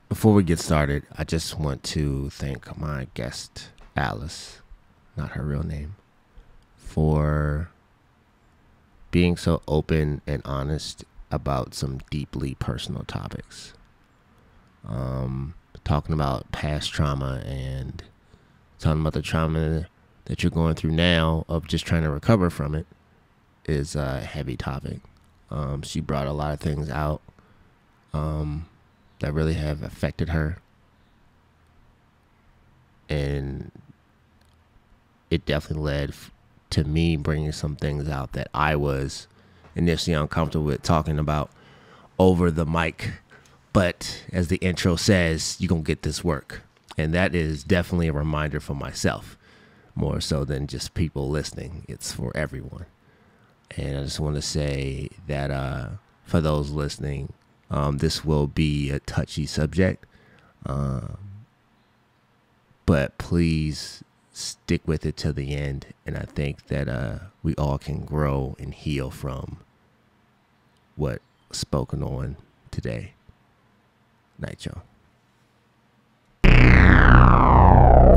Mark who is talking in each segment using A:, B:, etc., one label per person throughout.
A: Before we get started, I just want to thank my guest, Alice, not her real name, for being so open and honest about some deeply personal topics. Talking about past trauma and talking about the trauma that you're going through now of just trying to recover from it is a heavy topic. She brought a lot of things out that really have affected her. And it definitely led to me bringing some things out that I was initially uncomfortable with talking about over the mic. But as the intro says, you're going to get this work. And that is definitely a reminder for myself, more so than just people listening. It's for everyone. And I just want to say that for those listening, this will be a touchy subject. But please stick with it to the end. And I think that we all can grow and heal from what was spoken on today. Night, y'all.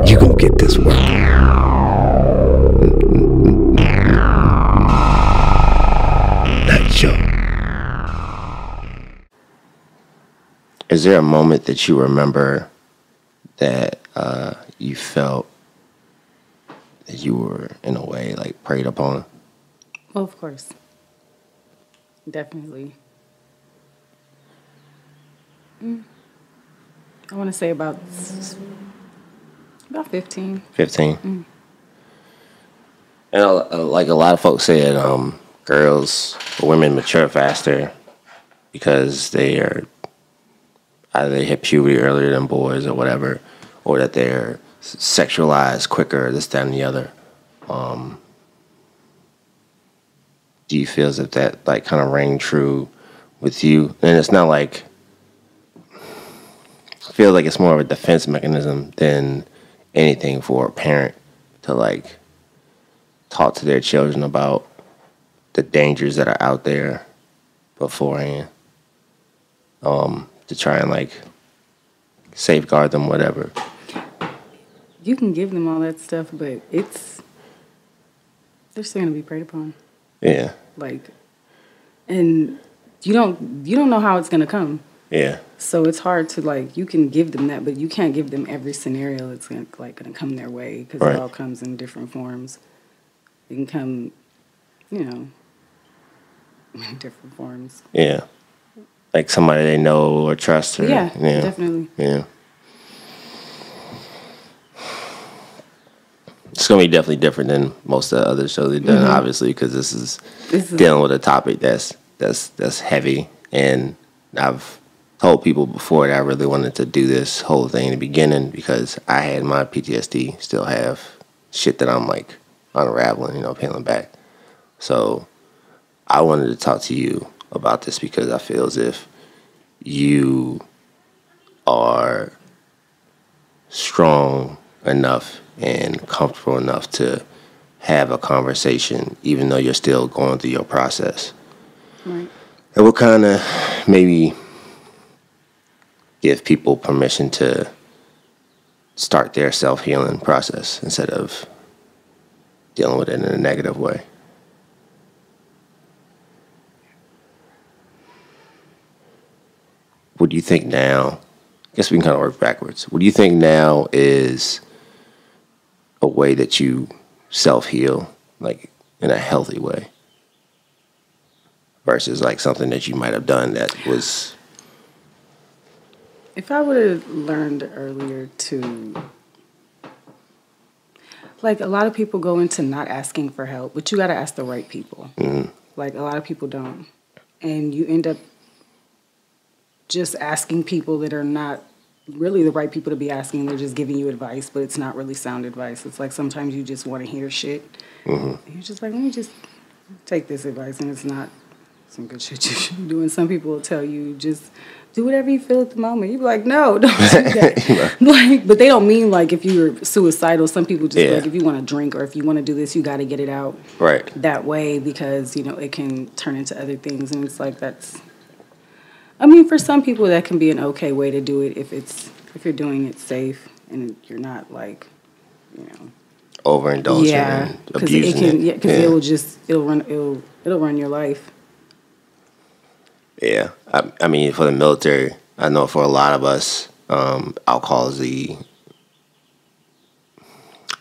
A: You gonna get this work. Night, y'all. Is there a moment that you remember that you felt that you were, in a way, like preyed upon?
B: Well, of course. Definitely. I want to say about 15.
A: 15? And like a lot of folks said, women mature faster because either they hit puberty earlier than boys or whatever, or that they're sexualized quicker, this, that, and the other. Do you feel as if that like kind of rang true with you? And it's not like, I feel like it's more of a defense mechanism than anything for a parent to like talk to their children about the dangers that are out there beforehand, to try and like safeguard them, whatever.
B: You can give them all that stuff, but they're still gonna be preyed upon.
A: Yeah.
B: Like, and you don't know how it's gonna come.
A: Yeah.
B: So it's hard to like, you can give them that, but you can't give them every scenario that's gonna come their way, because
A: right.
B: It all comes in different forms. It can come, in different forms.
A: Yeah. Like somebody they know or trust. Or,
B: yeah, definitely.
A: Yeah. It's going to be definitely different than most of the other shows they've done, obviously, because this is dealing with a topic that's heavy. And I've told people before that I really wanted to do this whole thing in the beginning because I had my PTSD, still have shit that I'm like unraveling, peeling back. So I wanted to talk to you about this because I feel as if you are strong enough and comfortable enough to have a conversation, even though you're still going through your process.
B: Right.
A: It will kind of maybe give people permission to start their self-healing process instead of dealing with it in a negative way. What do you think now? I guess we can kind of work backwards. What do you think now is a way that you self-heal, like in a healthy way, versus like something that you might have done that was...
B: If I would have learned earlier to... Like, a lot of people go into not asking for help, but you got to ask the right people. Mm-hmm. Like, a lot of people don't. And you end up just asking people that are not really the right people to be asking. They're just giving you advice, but it's not really sound advice. It's like sometimes you just want to hear shit. Mm-hmm. And you're just like, let me just take this advice, and it's not some good shit you should be doing. Some people will tell you just do whatever you feel at the moment. You be like, no, don't do that. Like, but they don't mean like if you're suicidal. Some people just like if you want to drink or if you want to do this, you got to get it out that way because it can turn into other things. And it's like I mean, for some people, that can be an okay way to do it if you're doing it safe and you're not like, you know,
A: Overindulging and abusing it.
B: Yeah, because it'll run your life.
A: Yeah, I mean, for the military, I know for a lot of us, alcohol is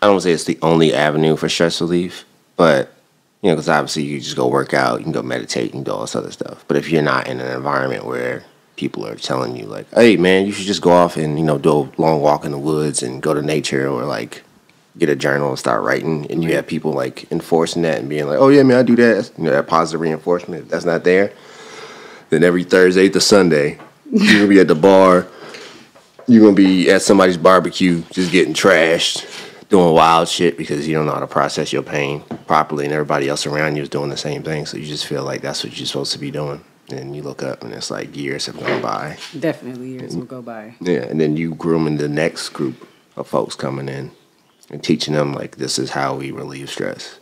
A: I don't say it's the only avenue for stress relief, but, you know, because obviously you just go work out, you can go meditate, you can do all this other stuff. But if you're not in an environment where people are telling you, like, hey, man, you should just go off and, you know, do a long walk in the woods and go to nature, or, like, get a journal and start writing, and you have people, like, enforcing that and being like, oh, yeah, man, I do that. You know, that positive reinforcement. If that's not there, then every Thursday to Sunday, you're going to be at the bar. You're going to be at somebody's barbecue just getting trashed, doing wild shit because you don't know how to process your pain properly, and everybody else around you is doing the same thing. So you just feel like that's what you're supposed to be doing. And you look up, and it's like years have gone by.
B: Definitely years will go by.
A: Yeah, and then you grooming the next group of folks coming in and teaching them, like, this is how we relieve stress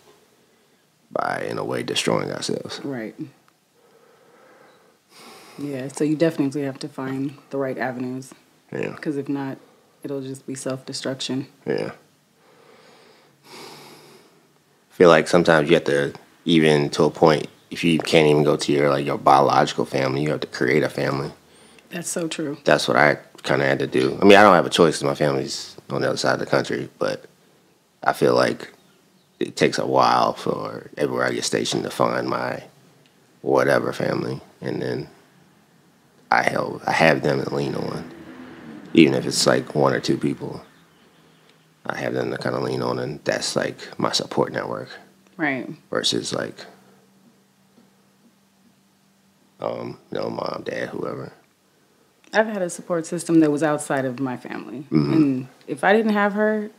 A: by, in a way, destroying ourselves.
B: Right. Yeah, so you definitely have to find the right avenues.
A: Yeah.
B: Because if not, it'll just be self-destruction.
A: Yeah. I feel like sometimes you have to, even to a point, if you can't even go to your biological family, you have to create a family.
B: That's so true.
A: That's what I kind of had to do. I mean, I don't have a choice because my family's on the other side of the country, but I feel like it takes a while for everywhere I get stationed to find my whatever family, and then I have them to lean on, even if it's like one or two people. I have them to kind of lean on, and that's like my support network.
B: Right.
A: Versus like, mom, dad, whoever.
B: I've had a support system that was outside of my family, and if I didn't have her,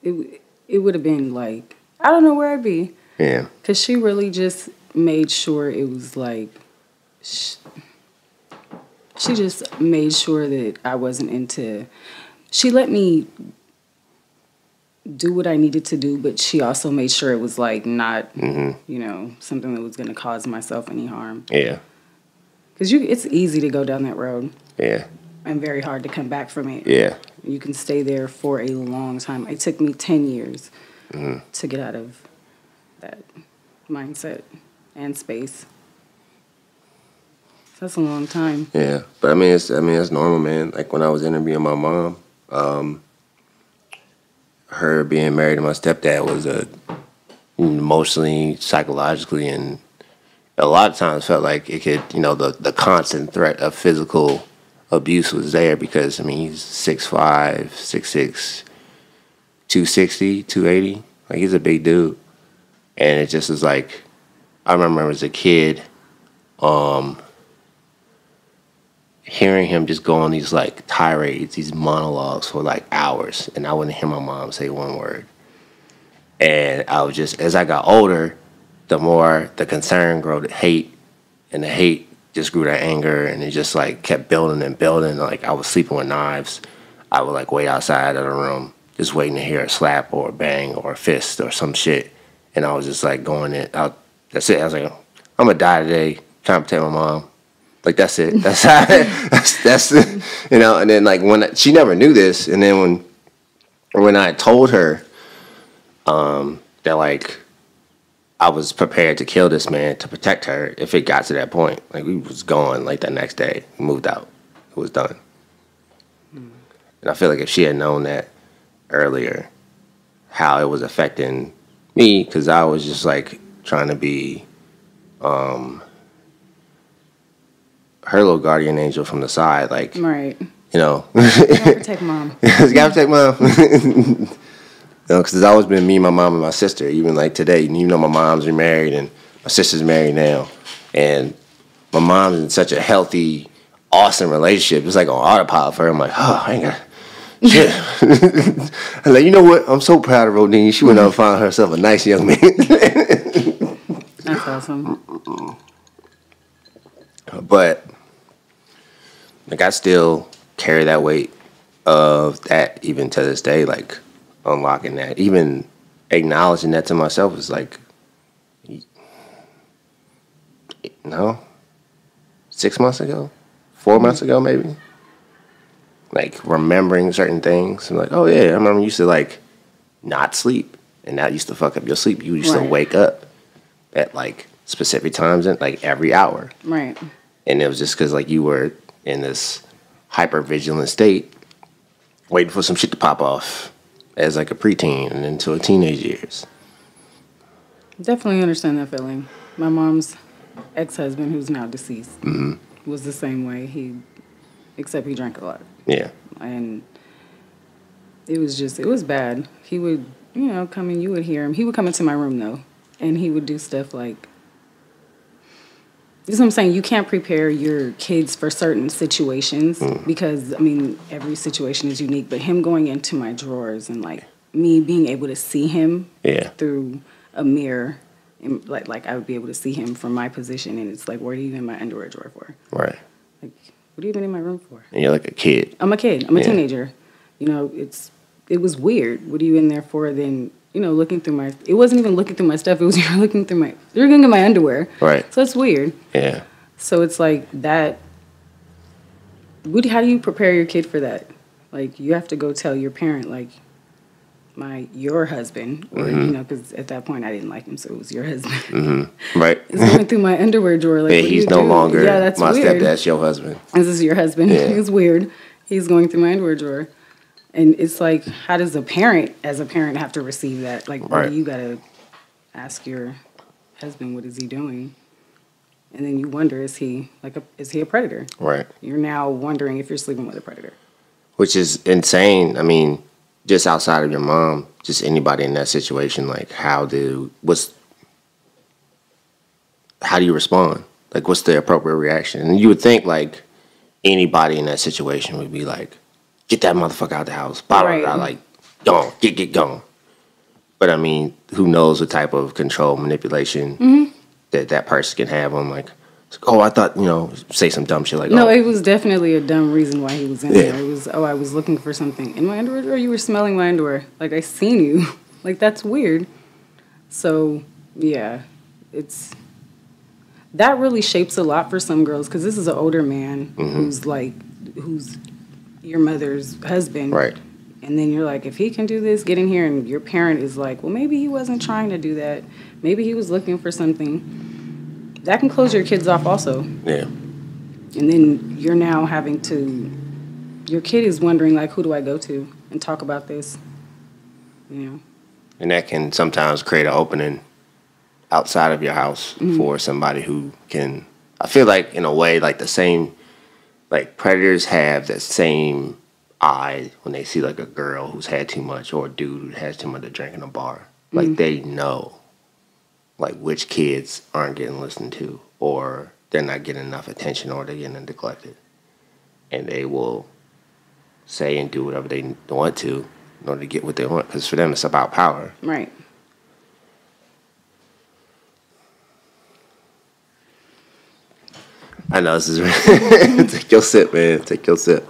B: it would have been like, I don't know where I'd be.
A: Yeah.
B: Because she really just made sure it was like, she just made sure that I wasn't into, she let me do what I needed to do, but she also made sure it was like not, something that was going to cause myself any harm.
A: Yeah.
B: Because it's easy to go down that road.
A: Yeah.
B: And very hard to come back from it.
A: Yeah.
B: You can stay there for a long time. It took me 10 years to get out of that mindset and space. So that's a long time.
A: Yeah. But I mean, it's normal, man. Like when I was interviewing my mom, her being married to my stepdad was emotionally, psychologically, and a lot of times felt like it could, the constant threat of physical abuse was there because, I mean, he's 6'5", 6'6", 260, 280. Like, he's a big dude. And it just was like, I remember as a kid, hearing him just go on these, like, tirades, these monologues for, like, hours. And I wouldn't hear my mom say one word. And I was just, as I got older, the more the concern grew to hate, and the hate just grew to anger, and it just like kept building and building. Like I was sleeping with knives. I would like wait outside of the room, just waiting to hear a slap or a bang or a fist or some shit. And I was just like going in. That's it. I was like, I'm gonna die today, trying to protect my mom. Like that's it. That's how. That's it. And then like she never knew this, and then when I told her that like I was prepared to kill this man to protect her if it got to that point. Like, we was gone, like, the next day. We moved out. It was done. And I feel like if she had known that earlier, how it was affecting me, because I was just, like, trying to be her little guardian angel from the side. Like,
B: right.
A: You gotta
B: protect mom.
A: You gotta protect mom. Because it's always been me, my mom, and my sister. Even like today, my mom's remarried and my sister's married now. And my mom's in such a healthy, awesome relationship. It's like on autopilot for her. I'm like, oh, I ain't got shit. I'm like, you know what? I'm so proud of Rodine. She went out and found herself a nice young man.
B: That's awesome.
A: But like, I still carry that weight of that even to this day. Like, unlocking that, even acknowledging that to myself is like, 6 months ago, 4 months ago, maybe. Like, remembering certain things. I'm like, oh, yeah, I remember you used to, like, not sleep. And that used to fuck up your sleep. You used to wake up at, like, specific times and, like, every hour.
B: Right.
A: And it was just because, like, you were in this hyper-vigilant state waiting for some shit to pop off as, like, a preteen and into a teenage years.
B: Definitely understand that feeling. My mom's ex-husband, who's now deceased, was the same way. Except he drank a lot.
A: Yeah.
B: And it was bad. He would, come in, you would hear him. He would come into my room, though, and he would do stuff like, this is what I'm saying, you can't prepare your kids for certain situations because, every situation is unique, but him going into my drawers and, like, me being able to see him through a mirror, and like I would be able to see him from my position, and it's like, what are you in my underwear drawer for?
A: Right.
B: Like, what have you been in my room for?
A: And you're like a kid.
B: I'm a kid. I'm a teenager. It was weird. What are you in there for? Then, looking through my... It wasn't even looking through my stuff. It was you're looking at my underwear.
A: Right.
B: So it's weird.
A: Yeah.
B: So it's like that... How do you prepare your kid for that? Like, you have to go tell your parent, like, your husband, or, because at that point I didn't like him, so it was your husband.
A: Mm-hmm. Right.
B: It's going through my underwear drawer. Like,
A: he's no longer
B: that's
A: my
B: weird.
A: stepdad's your husband.
B: This is your husband.
A: Yeah.
B: It's weird. He's going through my underwear drawer. And it's like, how does a parent, have to receive that? Like, you got to ask your husband, what is he doing? And then you wonder, is he a predator? Right. You're now wondering if you're sleeping with a predator.
A: Which is insane. I mean, just outside of your mom, just anybody in that situation, like, how do you respond? Like, what's the appropriate reaction? And you would think, like, anybody in that situation would be like, get that motherfucker out the house. Blah, blah, blah, like, gone. Get gone. But, I mean, who knows what type of control, manipulation that person can have on, like, oh, I thought, say some dumb shit like,
B: no, it was definitely a dumb reason why he was in there. It was, I was looking for something in my underwear, or you were smelling my underwear. Like, I seen you. Like, that's weird. So, yeah, that really shapes a lot for some girls, because this is an older man who's your mother's husband. Right. And then you're like, if he can do this, get in here, and your parent is like, well, maybe he wasn't trying to do that. Maybe he was looking for something. That can close your kids off also. Yeah. And then you're now your kid is wondering, like, who do I go to and talk about this?
A: And that can sometimes create an opening outside of your house for somebody who can, I feel like, in a way, like, the same, like, predators have that same eye when they see, like, a girl who's had too much, or a dude who has too much to drink in a bar. Like, they know, like, which kids aren't getting listened to, or they're not getting enough attention, or they're getting neglected. And they will say and do whatever they want to in order to get what they want, because for them it's about power. Right. I know this is... Take your sip, man. Take your sip.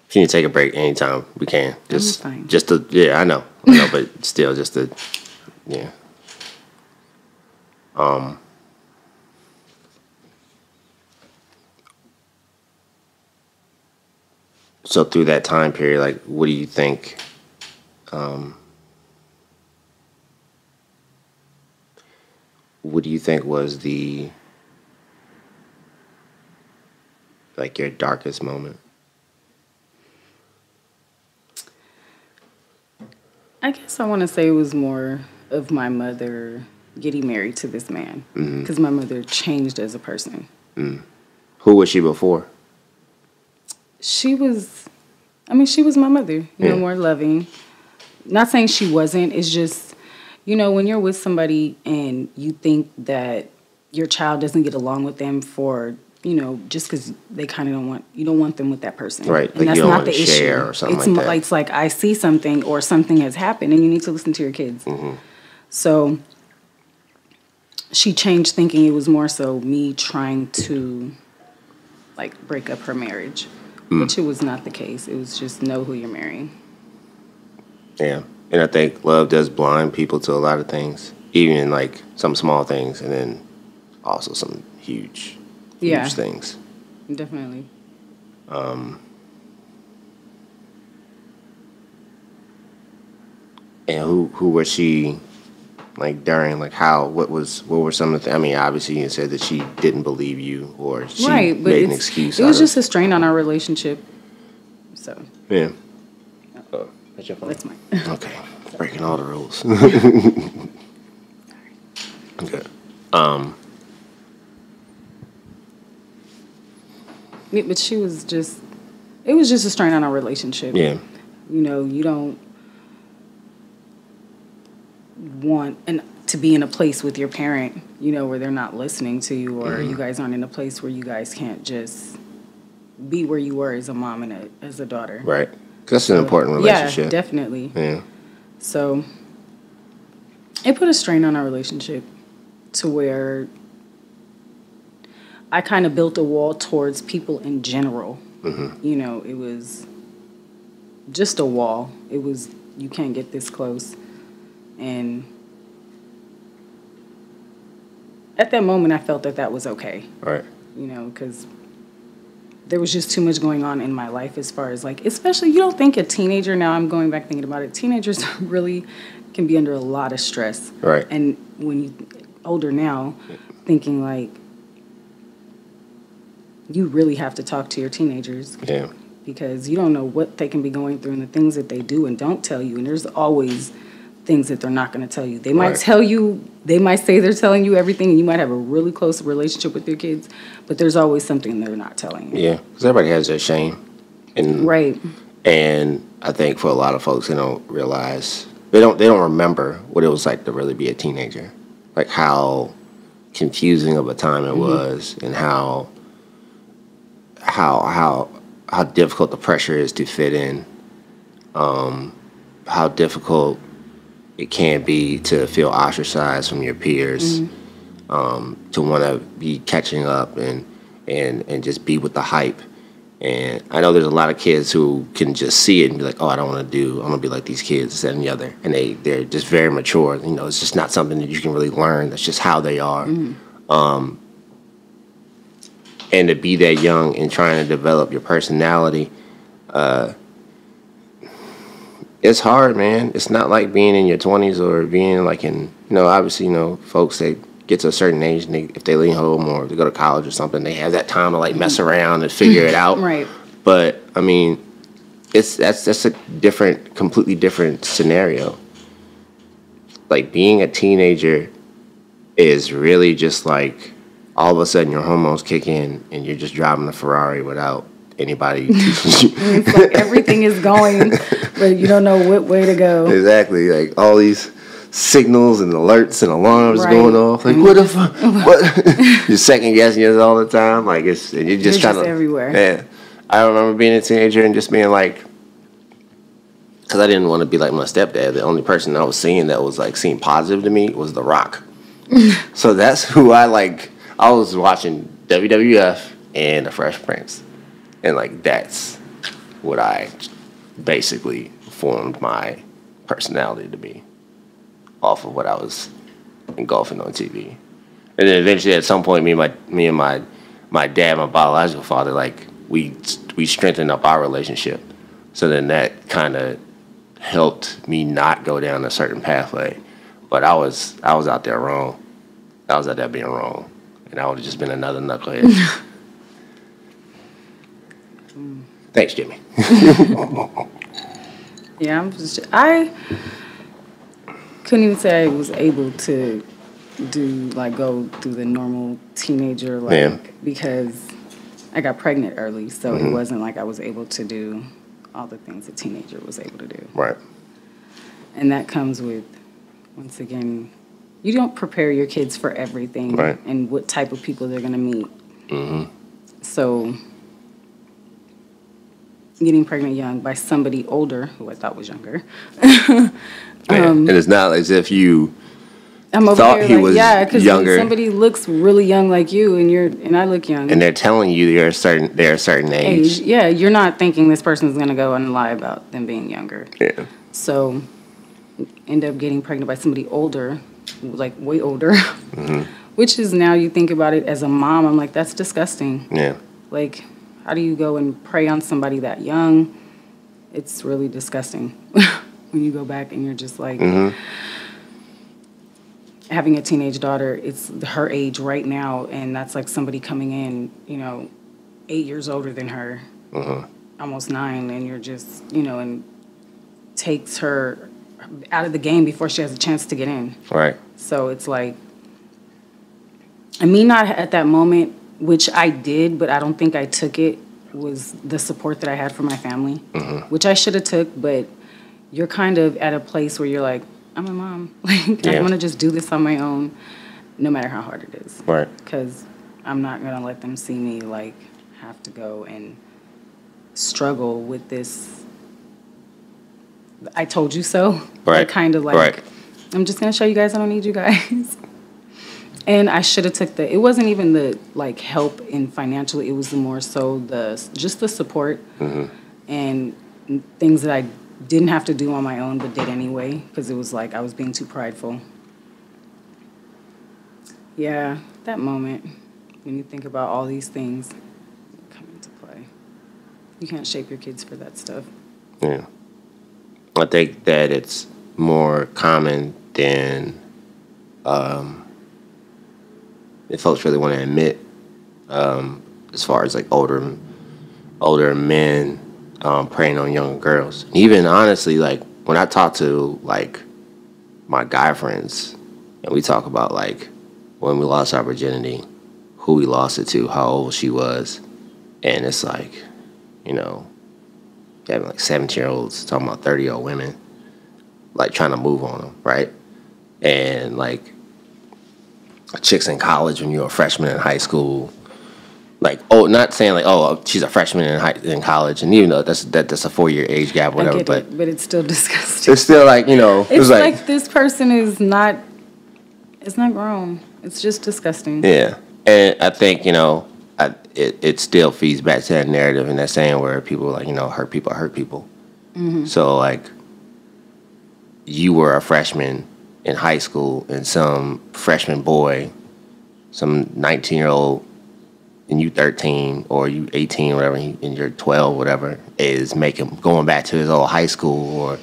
A: If you need to take a break anytime, we can. Just to, I know, but still, just to, yeah. So through that time period, like, what do you think, was your darkest moment?
B: I guess I want to say it was more of my mother getting married to this man, because my mother changed as a person.
A: Who was she before?
B: She was my mother, more loving. Not saying she wasn't. It's just, when you're with somebody and you think that your child doesn't get along with them for, just because they kind of you don't want them with that person. Right. And like, that's not the issue. Or something like that. It's like, I see something, or something has happened, and you need to listen to your kids. So she changed, thinking it was more so me trying to, like, break up her marriage, which it was not the case. It was just know who you're marrying.
A: Yeah. And I think love does blind people to a lot of things, even like some small things, and then also some huge
B: Yeah.
A: things.
B: Definitely.
A: And who was she, like, during, like, what were some of the I mean, obviously you said that she didn't believe you, or she
B: Right, but
A: made an excuse
B: it
A: out
B: was
A: of.
B: just a strain on our relationship. So
A: Yeah. Oh, that's your phone.
B: that's mine.
A: Okay. Breaking all the rules. Okay.
B: Yeah, but she was just. It was just a strain on our relationship.
A: Yeah.
B: You know, you don't want to be in a place with your parent, you know, where they're not listening to you, or you guys aren't in a place where you guys can't just be where you were as a mom and as a daughter.
A: Right. 'Cause that's an important relationship.
B: Yeah, definitely.
A: Yeah.
B: So it put a strain on our relationship to where I kind of built a wall towards people in general. You know, it was just a wall. It was, you can't get this close. And at that moment, I felt that was okay.
A: Right.
B: You know, because there was just too much going on in my life as far as, like, especially, you don't think a teenager, now I'm going back thinking about it, teenagers really can be under a lot of stress.
A: Right.
B: And when you older now, thinking like, you really have to talk to your teenagers.
A: Yeah.
B: Because you don't know what they can be going through and the things that they do and don't tell you. And there's always things that they're not going to tell you. They might tell you, they might say they're telling you everything, and you might have a really close relationship with your kids, but there's always something they're not telling you.
A: Yeah, because everybody has their shame. And,
B: right.
A: And I think for a lot of folks, they don't realize, they don't remember what it was like to really be a teenager. Like how confusing of a time it was, and how difficult the pressure is to fit in, how difficult it can be to feel ostracized from your peers, to want to be catching up and just be with the hype. And I know there's a lot of kids who can just see it and be like, oh, I don't want to be like these kids, this, that, and the other. And they're just very mature. You know, it's just not something that you can really learn. That's just how they are. And to be that young and trying to develop your personality, it's hard, man. It's not like being in your 20s or being like in, you know, obviously, you know, folks that get to a certain age, and if they leave home or they go to college or something, they have that time to like mess around and figure it out.
B: Right.
A: But I mean, that's a completely different scenario. Like being a teenager is really just like, all of a sudden your hormones kick in and you're just driving a Ferrari without anybody teaching you.
B: It's like everything is going, but you don't know what way to go.
A: Exactly. Like all these signals and alerts and alarms going off. Like, what the fuck? What? You're second guessing yourself all the time. Like, you're just trying to.
B: Everywhere.
A: Yeah. I remember being a teenager and just being like, because I didn't want to be like my stepdad. The only person I was seeing that was like seemed positive to me was The Rock. So that's who I like. I was watching WWF and The Fresh Prince. And, like, that's what I basically formed my personality to be off of what I was engulfing on TV. And then eventually at some point, me and my dad, my biological father, like, we strengthened up our relationship. So then that kind of helped me not go down a certain pathway. But I was out there wrong. I was out there being wrong. And I would have just been another knucklehead. Thanks, Jimmy.
B: Yeah, I couldn't even say I was able to go through the normal teenager because I got pregnant early, so it wasn't like I was able to do all the things a teenager was able to do.
A: Right.
B: And that comes with, once again, you don't prepare your kids for everything and what type of people they're going to meet. So getting pregnant young by somebody older, who I thought was younger.
A: And it's not as if you
B: I'm over
A: thought
B: here
A: he
B: like,
A: was
B: yeah, because
A: younger.
B: somebody looks really young like you, and I look young.
A: And they're telling you they're a certain age.
B: Yeah, you're not thinking this person's going to go and lie about them being younger.
A: Yeah.
B: So end up getting pregnant by somebody older, like way older, Which is, now you think about it as a mom, I'm like, that's disgusting.
A: Yeah.
B: Like, how do you go and prey on somebody that young? It's really disgusting when you go back and you're just like, having a teenage daughter, it's her age right now, and that's like somebody coming in, 8 years older than her, almost 9, and you're just, and takes her out of the game before she has a chance to get in.
A: Right.
B: So it's like, and me not at that moment, which I did, but I don't think I took it, was the support that I had from my family, which I should have took, but you're kind of at a place where you're like, I'm a mom. Like, I want to just do this on my own, no matter how hard it is.
A: Right.
B: Because I'm not going to let them see me, like, have to go and struggle with this. I told you so.
A: Right.
B: Like, kind of like, I'm just going to show you guys I don't need you guys. And I should have took it wasn't even the, like, help in financially. It was more so just the support and things that I didn't have to do on my own, but did anyway, because it was like I was being too prideful. Yeah, that moment, when you think about all these things come into play. You can't shape your kids for that stuff.
A: Yeah. I think that it's more common than if folks really want to admit, as far as like older men preying on younger girls. Even honestly, like when I talk to like my guy friends and we talk about like when we lost our virginity, who we lost it to, how old she was, and it's like, having like 17-year-olds talking about 30-year-old women, like trying to move on them, right? And like chicks in college when you're a freshman in high school. Like, not saying like, she's a freshman in college, and even though that's a 4-year age gap, or whatever. But
B: it's still disgusting.
A: It's still like,
B: it's like this person is not. It's not grown. It's just disgusting.
A: Yeah, and I think it still feeds back to that narrative and that saying where people like hurt people. So like, you were a freshman in high school, and some freshman boy, some 19-year-old. And you 13 or you 18 or whatever, and you're 12, whatever, is going back to his old high school or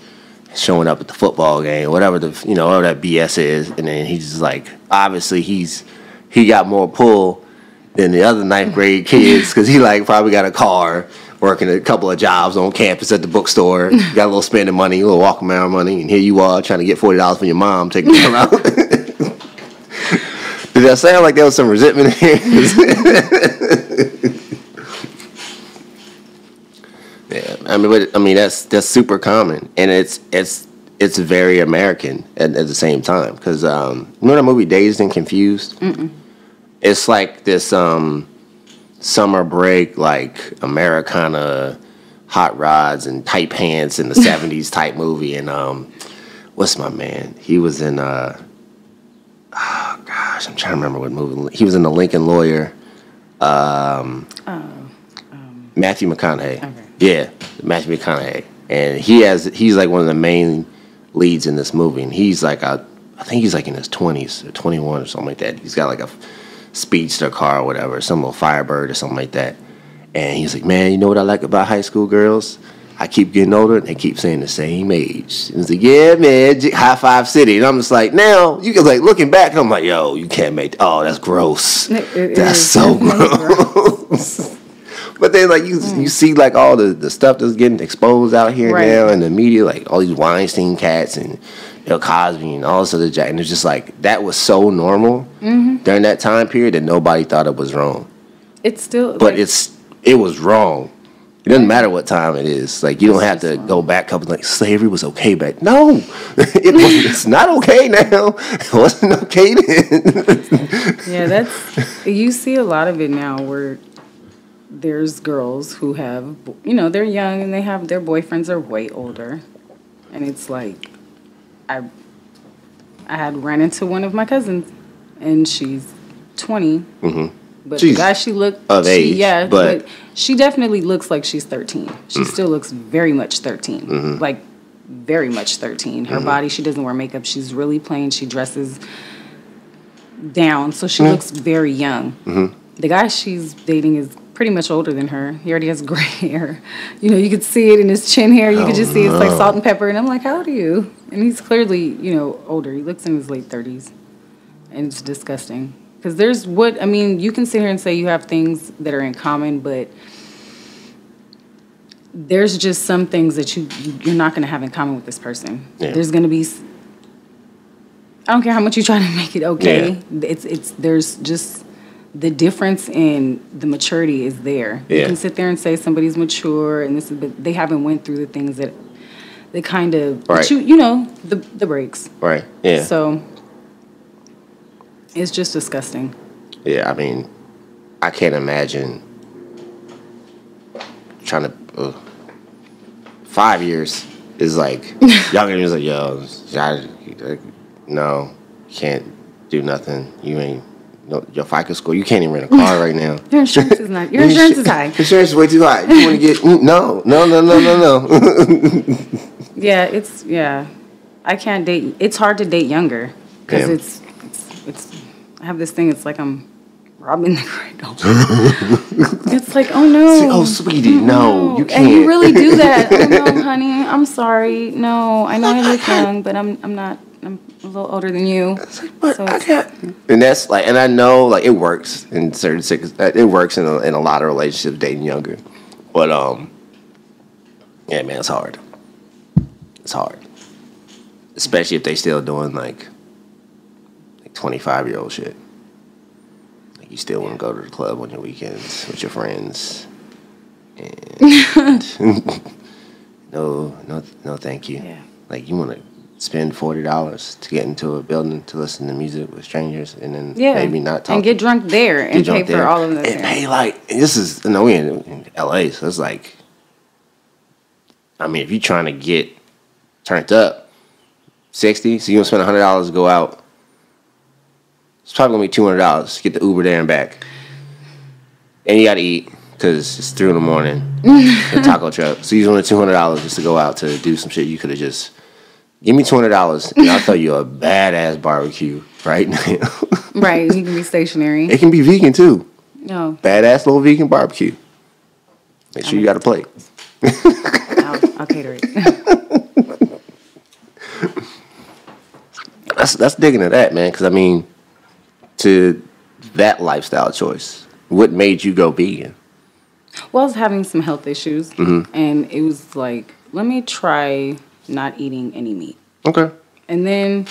A: showing up at the football game, whatever whatever that BS is, and then he's just like, obviously he got more pull than the other 9th grade kids because he like probably got a car, working a couple of jobs on campus at the bookstore, got a little spending money, a little walking around money, and here you are trying to get $40 from your mom, taking them out. Did that sound like there was some resentment here? Yeah, I mean that's super common, and it's very American at the same time. Because remember that movie Dazed and Confused? Mm-mm. It's like this summer break, like Americana, hot rods and tight pants in the 70s type movie. And what's my man? He was in I'm trying to remember what movie. He was in The Lincoln Lawyer. Matthew McConaughey. Okay. Yeah, Matthew McConaughey. And he's like one of the main leads in this movie. And he's like I think he's like in his 20s or 21 or something like that. He's got like a speedster car or whatever, some little Firebird or something like that. And he's like, man, you know what I like about high school girls? I keep getting older, and they keep saying the same age. And it's like, yeah, man, high five city. And I'm just like, now, you can, like, looking back, I'm like, yo, you can't make, that's gross. That's so gross. But then, like, you see, like, all the stuff that's getting exposed out here now in the media, like, all these Weinstein cats and Bill Cosby and all this other jack. And it's just like, that was so normal during that time period that nobody thought it was wrong.
B: It's still,
A: but it was wrong. It doesn't matter what time it is. Like, you don't have to go back a couple, like, slavery was okay back. No, it's not okay now. It wasn't okay then.
B: Yeah, you see a lot of it now where there's girls who have, they're young and their boyfriends are way older. And it's like, I had ran into one of my cousins, and she's 20. Mm-hmm. But the guy she looked
A: of age,
B: but she definitely looks like she's 13. She still looks very much 13, like very much 13. Her body, she doesn't wear makeup. She's really plain. She dresses down, so she looks very young. The guy she's dating is pretty much older than her. He already has gray hair. You know, you could see it in his chin hair. You could just see it's like salt and pepper. And I'm like, how old are you? And he's clearly, you know, older. He looks in his late 30s. And it's disgusting. Because you can sit here and say you have things that are in common, but there's just some things that you're not going to have in common with this person. Yeah. There's going to be, I don't care how much you try to make it okay. Yeah. There's just, the difference in the maturity is there. Yeah. You can sit there and say somebody's mature and but they haven't went through the things that they kind of, right. The breaks.
A: Right, yeah.
B: So, it's just disgusting.
A: Yeah, I mean, I can't imagine trying to, 5 years is like, y'all gonna be like, yo, no, can't do nothing. You ain't, your FICO score, you can't even rent a car right now.
B: Your insurance is not. Your insurance is high.
A: Insurance is way too high. You want to get no.
B: Yeah, I can't date. It's hard to date younger because it's. I have this thing. It's like I'm robbing the cradle. It's like, oh no.
A: Oh sweetie, no, you can't.
B: And you really do that. Oh no, honey, I'm sorry. No, I know I look young, but I'm not. I'm a little older than you.
A: But so I can't. And that's like, and I know like it works in certain it works in a lot of relationships dating younger, but yeah, man, it's hard. It's hard, especially if they still doing like 25-year-old shit. Like you still want to go to the club on your weekends with your friends, and no, thank you. Yeah. Like you want to spend $40 to get into a building to listen to music with strangers, and then maybe not talk
B: and get drunk there and pay for all of them.
A: And pay like this is we in LA, so it's like, I mean, if you're trying to get turned up, 60, so you gonna spend $100 to go out. It's probably gonna be $200 to get the Uber there and back, and you gotta eat because it's 3 a.m. The taco truck. So you only $200 just to go out to do some shit you could have just. Give me $200 and I'll throw you a badass barbecue right now.
B: Right, you can be stationary.
A: It can be vegan too.
B: No.
A: Badass little vegan barbecue. Make sure you got a plate.
B: I'll cater it.
A: That's digging at that, man. Because I mean, to that lifestyle choice, what made you go vegan?
B: Well, I was having some health issues, and it was like, let me try not eating any meat.
A: Okay.
B: And then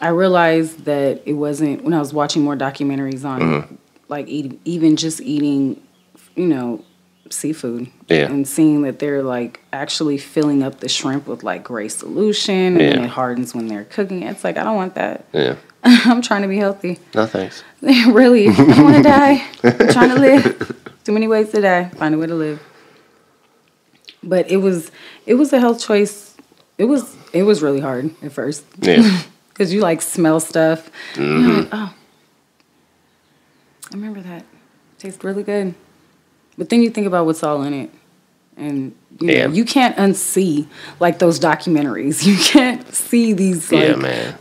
B: I realized that it wasn't, when I was watching more documentaries on like even just eating, seafood. Yeah. And seeing that they're like actually filling up the shrimp with like gray solution and then it hardens when they're cooking. It's like, I don't want that. Yeah. I'm trying to be healthy.
A: No thanks.
B: Really, I don't want to die. I'm trying to live. Too many ways to die. Find a way to live. But it was a health choice. It was really hard at first. Yeah. Because you like smell stuff. And you're like, oh, I remember that. It tastes really good. But then you think about what's all in it. And you can't unsee like those documentaries. You can't see these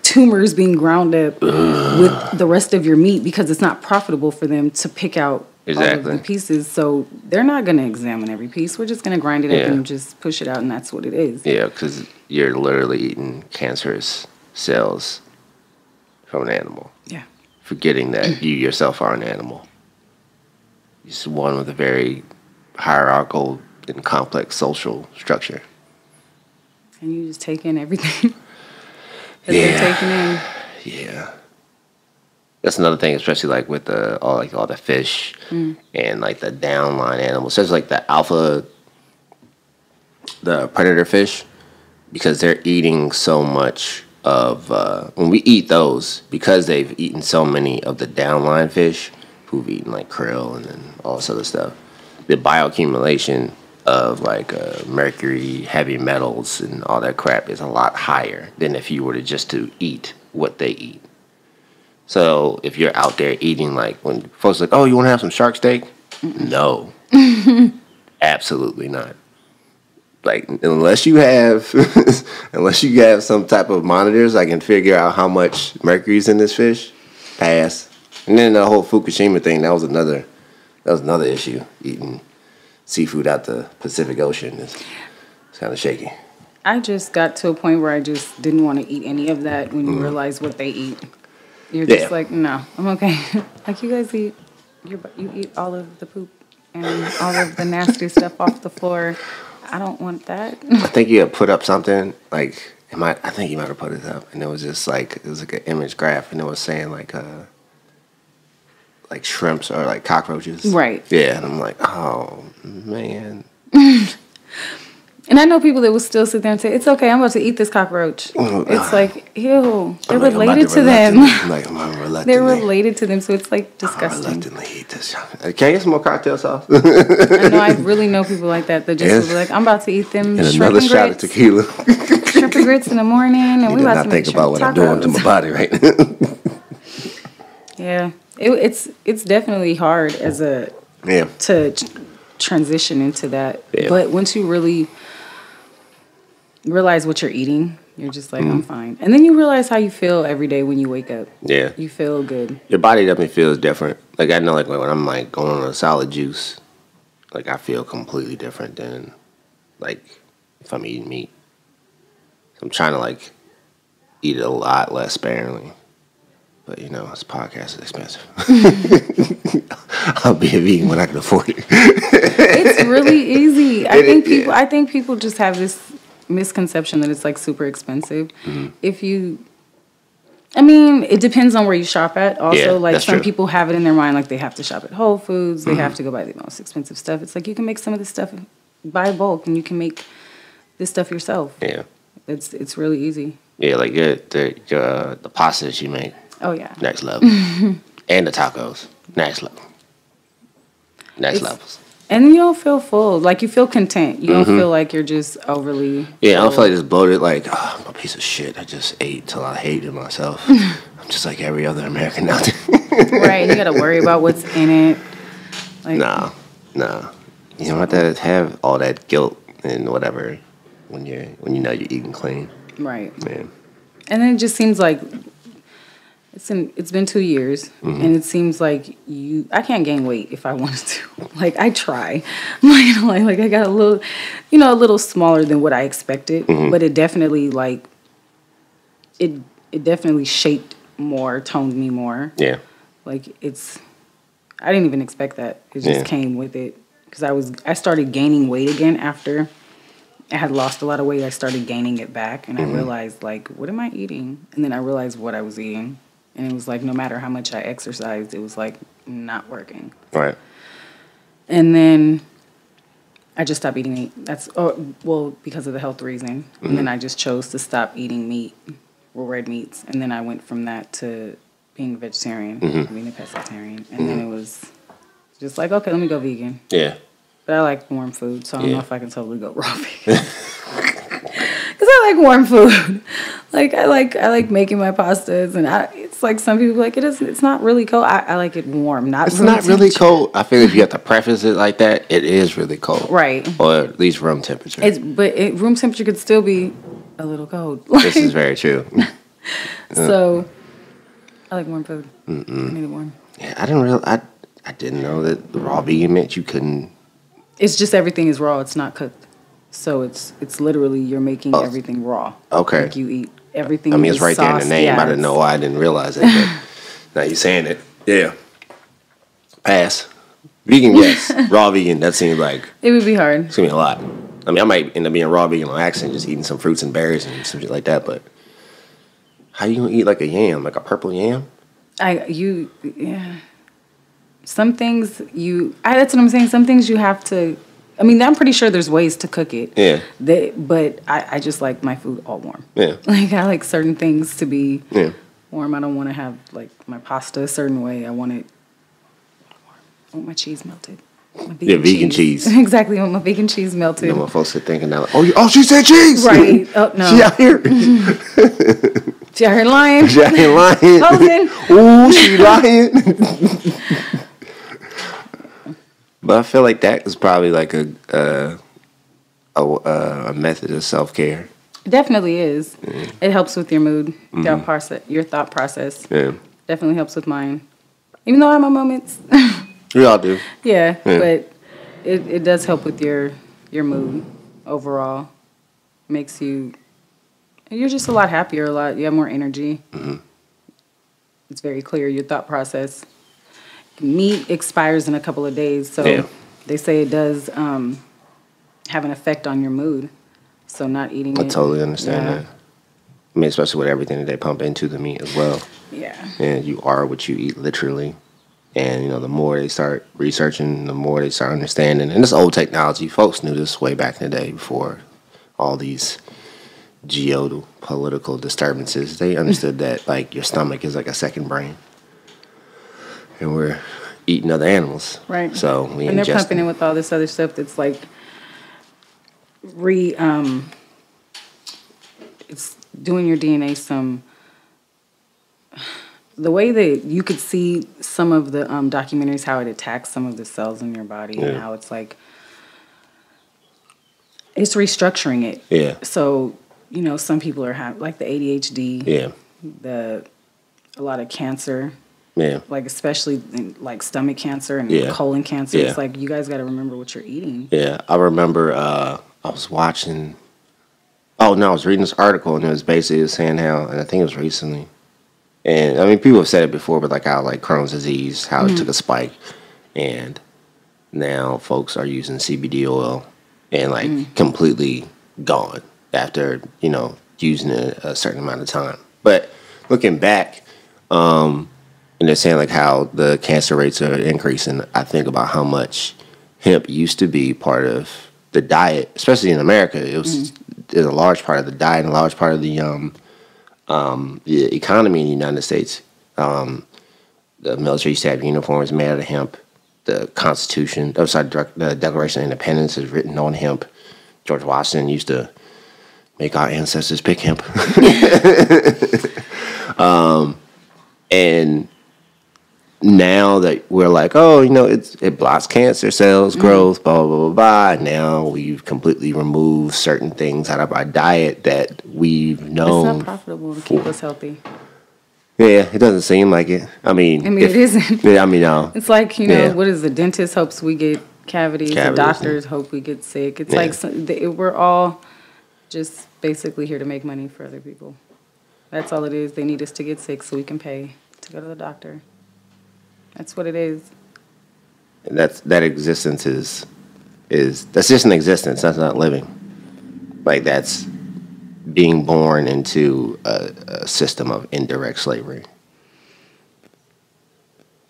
B: tumors being ground up with the rest of your meat because it's not profitable for them to pick out all of the pieces. So they're not going to examine every piece. We're just going to grind it up and just push it out, and that's what it is.
A: Yeah, because you're literally eating cancerous cells from an animal. Yeah. Forgetting that you yourself are an animal. You're one with a very hierarchical and complex social structure.
B: And you just take in everything that they're taking in.
A: Yeah. That's another thing, especially like with all the fish and like the downline animals, especially like the predator fish, because they're eating so much of when we eat those, because they've eaten so many of the downline fish who've eaten like krill and then all this other stuff. The bioaccumulation of like mercury, heavy metals, and all that crap is a lot higher than if you were to eat what they eat. So if you're out there eating, like when folks are like, oh, you want to have some shark steak? No, absolutely not. Like unless you have some type of monitors, I can figure out how much mercury's in this fish. pass. And then the whole Fukushima thing, that was another issue. Eating seafood out the Pacific Ocean is kind of shaky.
B: I just got to a point where I just didn't want to eat any of that when you realize what they eat. You're just like, no, I'm okay. Like, you guys you eat all of the poop and all of the nasty stuff off the floor. I don't want that.
A: I think you had put up something, like, I think you might have put it up, and it was just like, it was like an image graph, and it was saying like shrimps or like cockroaches.
B: Right.
A: Yeah, and I'm like, oh, man.
B: And I know people that will still sit there and say, it's okay, I'm about to eat this cockroach. It's like, ew, they're related to them.
A: I'm like, I'm reluctant.
B: They're related to them, so it's like disgusting.
A: I reluctantly eat this. Can I get some more cocktail sauce?
B: I know, I really know people like that just will be like, I'm about to eat them
A: and
B: shrimp
A: another
B: and
A: shot of
B: grits.
A: tequila.
B: Shrimp and grits in the morning, and we about to make
A: think about what
B: tacos.
A: I'm doing to my body right now.
B: Yeah, it's definitely hard as to transition into that. Yeah. But once you really realize what you're eating, you're just like, I'm fine. And then you realize how you feel every day when you wake up.
A: Yeah.
B: You feel good.
A: Your body definitely feels different. Like, I know, like, when I'm, like, going on a solid juice, like, I feel completely different than, like, if I'm eating meat. I'm trying to, like, eat it a lot less sparingly. But, you know, this podcast is expensive. I'll be a vegan when I can afford it.
B: It's really easy. I think people just have this misconception that it's like super expensive. It depends on where you shop at. Also, like some people have it in their mind like they have to shop at Whole Foods. They have to go buy the most expensive stuff. It's like you can make some of this stuff by bulk, and you can make this stuff yourself. Yeah, it's really easy. Yeah, like the pasta that you make. Oh yeah, next level. And the tacos, next level. Next levels. And you don't feel full. Like, you feel content. You don't feel like you're just overly full. I don't feel like just bloated, like, oh, I'm a piece of shit. I just ate till I hated myself. I'm just like every other American out there. Right, you got to worry about what's in it. Like, no. You don't have to have all that guilt and whatever when you know you're eating clean. Right. Man. And then it just seems like it's been 2 years, and it seems like I can't gain weight if I wanted to. Like, I try. Like I got a little smaller than what I expected, but it definitely it definitely shaped more, toned me more. Yeah. Like, I didn't even expect that. It just came with it, because I started gaining weight again after I had lost a lot of weight. I started gaining it back, and I realized, like, what am I eating? And then I realized what I was eating. And it was like, no matter how much I exercised, it was like not working. Right. And then I just stopped eating meat. Because of the health reason. And then I just chose to stop eating meat or red meats. And then I went from that to being a vegetarian, being a pescatarian. And then it was just like, okay, let me go vegan. Yeah. But I like warm food, so I don't know if I can totally go raw vegan. Because I like warm food. Like, I like making my pastas, and it's like some people like it's not really cold. I like it warm, not it's room not really cold. I feel if you have to preface it like that, it is really cold, right? Or at least room temperature. Room temperature could still be a little cold. Like, this is very true. So I like warm food. I need it warm. Yeah, I didn't know that the raw vegan meant you couldn't. It's just everything is raw. It's not cooked. So it's literally you're making everything raw. Okay. Like, you eat everything. I mean, it's right there in the name. Yeah, I didn't know why I didn't realize it. But now you're saying it. Yeah. Pass. Vegan, yes. Raw vegan, that seems like it would be hard. It's gonna be a lot. I mean, I might end up being raw vegan on accident, just eating some fruits and berries and some shit like that. But how you gonna eat like a yam, like a purple yam? Some things that's what I'm saying. Some things you have to. I mean, I'm pretty sure there's ways to cook it. Yeah. But I just like my food all warm. Yeah. Like, I like certain things to be warm. I don't want to have, like, my pasta a certain way. I want it warm. I want my cheese melted. Vegan cheese. Exactly. I want my vegan cheese melted. You know, my folks are thinking now, oh, she said cheese. Right. Oh, no. She out here. She out here lying. She out here lying. Ooh, she lying. But I feel like that is probably like a method of self-care. It definitely is. It helps with your mood, your thought process. Yeah. Definitely helps with mine. Even though I have my moments.
A: We all do.
B: Yeah, but it does help with your mood overall. Makes you're just a lot happier, you have more energy. Mm-hmm. It's very clear, your thought process. Meat expires in a couple of days, so they say it does have an effect on your mood. So not eating it.
A: I totally understand that. I mean, especially with everything that they pump into the meat as well.
B: Yeah.
A: And you are what you eat, literally. And, you know, the more they start researching, the more they start understanding. And this old technology, folks knew this way back in the day before all these geopolitical disturbances. They understood that, like, your stomach is like a second brain. And we're eating other animals.
B: Right.
A: So we
B: and they're pumping in with all this other stuff that's like it's doing your DNA some. The way that you could see some of the documentaries, how it attacks some of the cells in your body, and how it's like it's restructuring it.
A: Yeah.
B: So you know, some people are having like the ADHD.
A: Yeah.
B: A lot of cancer.
A: Yeah.
B: Like especially like stomach cancer and colon cancer.
A: Yeah.
B: It's like you guys got to remember what you're eating.
A: Yeah. I remember I was watching. Oh no, I was reading this article and it was basically saying how, and I think it was recently. And I mean, people have said it before, but like how like Crohn's disease, how it took a spike, and now folks are using CBD oil and like completely gone after using it a certain amount of time. But looking back, and they're saying like how the cancer rates are increasing. I think about how much hemp used to be part of the diet, especially in America. It was a large part of the diet and a large part of the economy in the United States. The military used to have uniforms made out of hemp. The Constitution, the Declaration of Independence is written on hemp. George Washington used to make our ancestors pick hemp. And now that we're like, oh, it blocks cancer cells, growth, blah, blah, blah, blah. Now we've completely removed certain things out of our diet that we've known.
B: It's not profitable to keep us healthy.
A: Yeah, it doesn't seem like it. I mean,
B: it isn't.
A: Yeah, I mean, no.
B: It's like, what is the dentist hopes we get cavities, the doctors hope we get sick. It's like we're all just basically here to make money for other people. That's all it is. They need us to get sick so we can pay to go to the doctor. That's what it is.
A: And that existence is that's just an existence. That's not living. Like that's being born into a system of indirect slavery.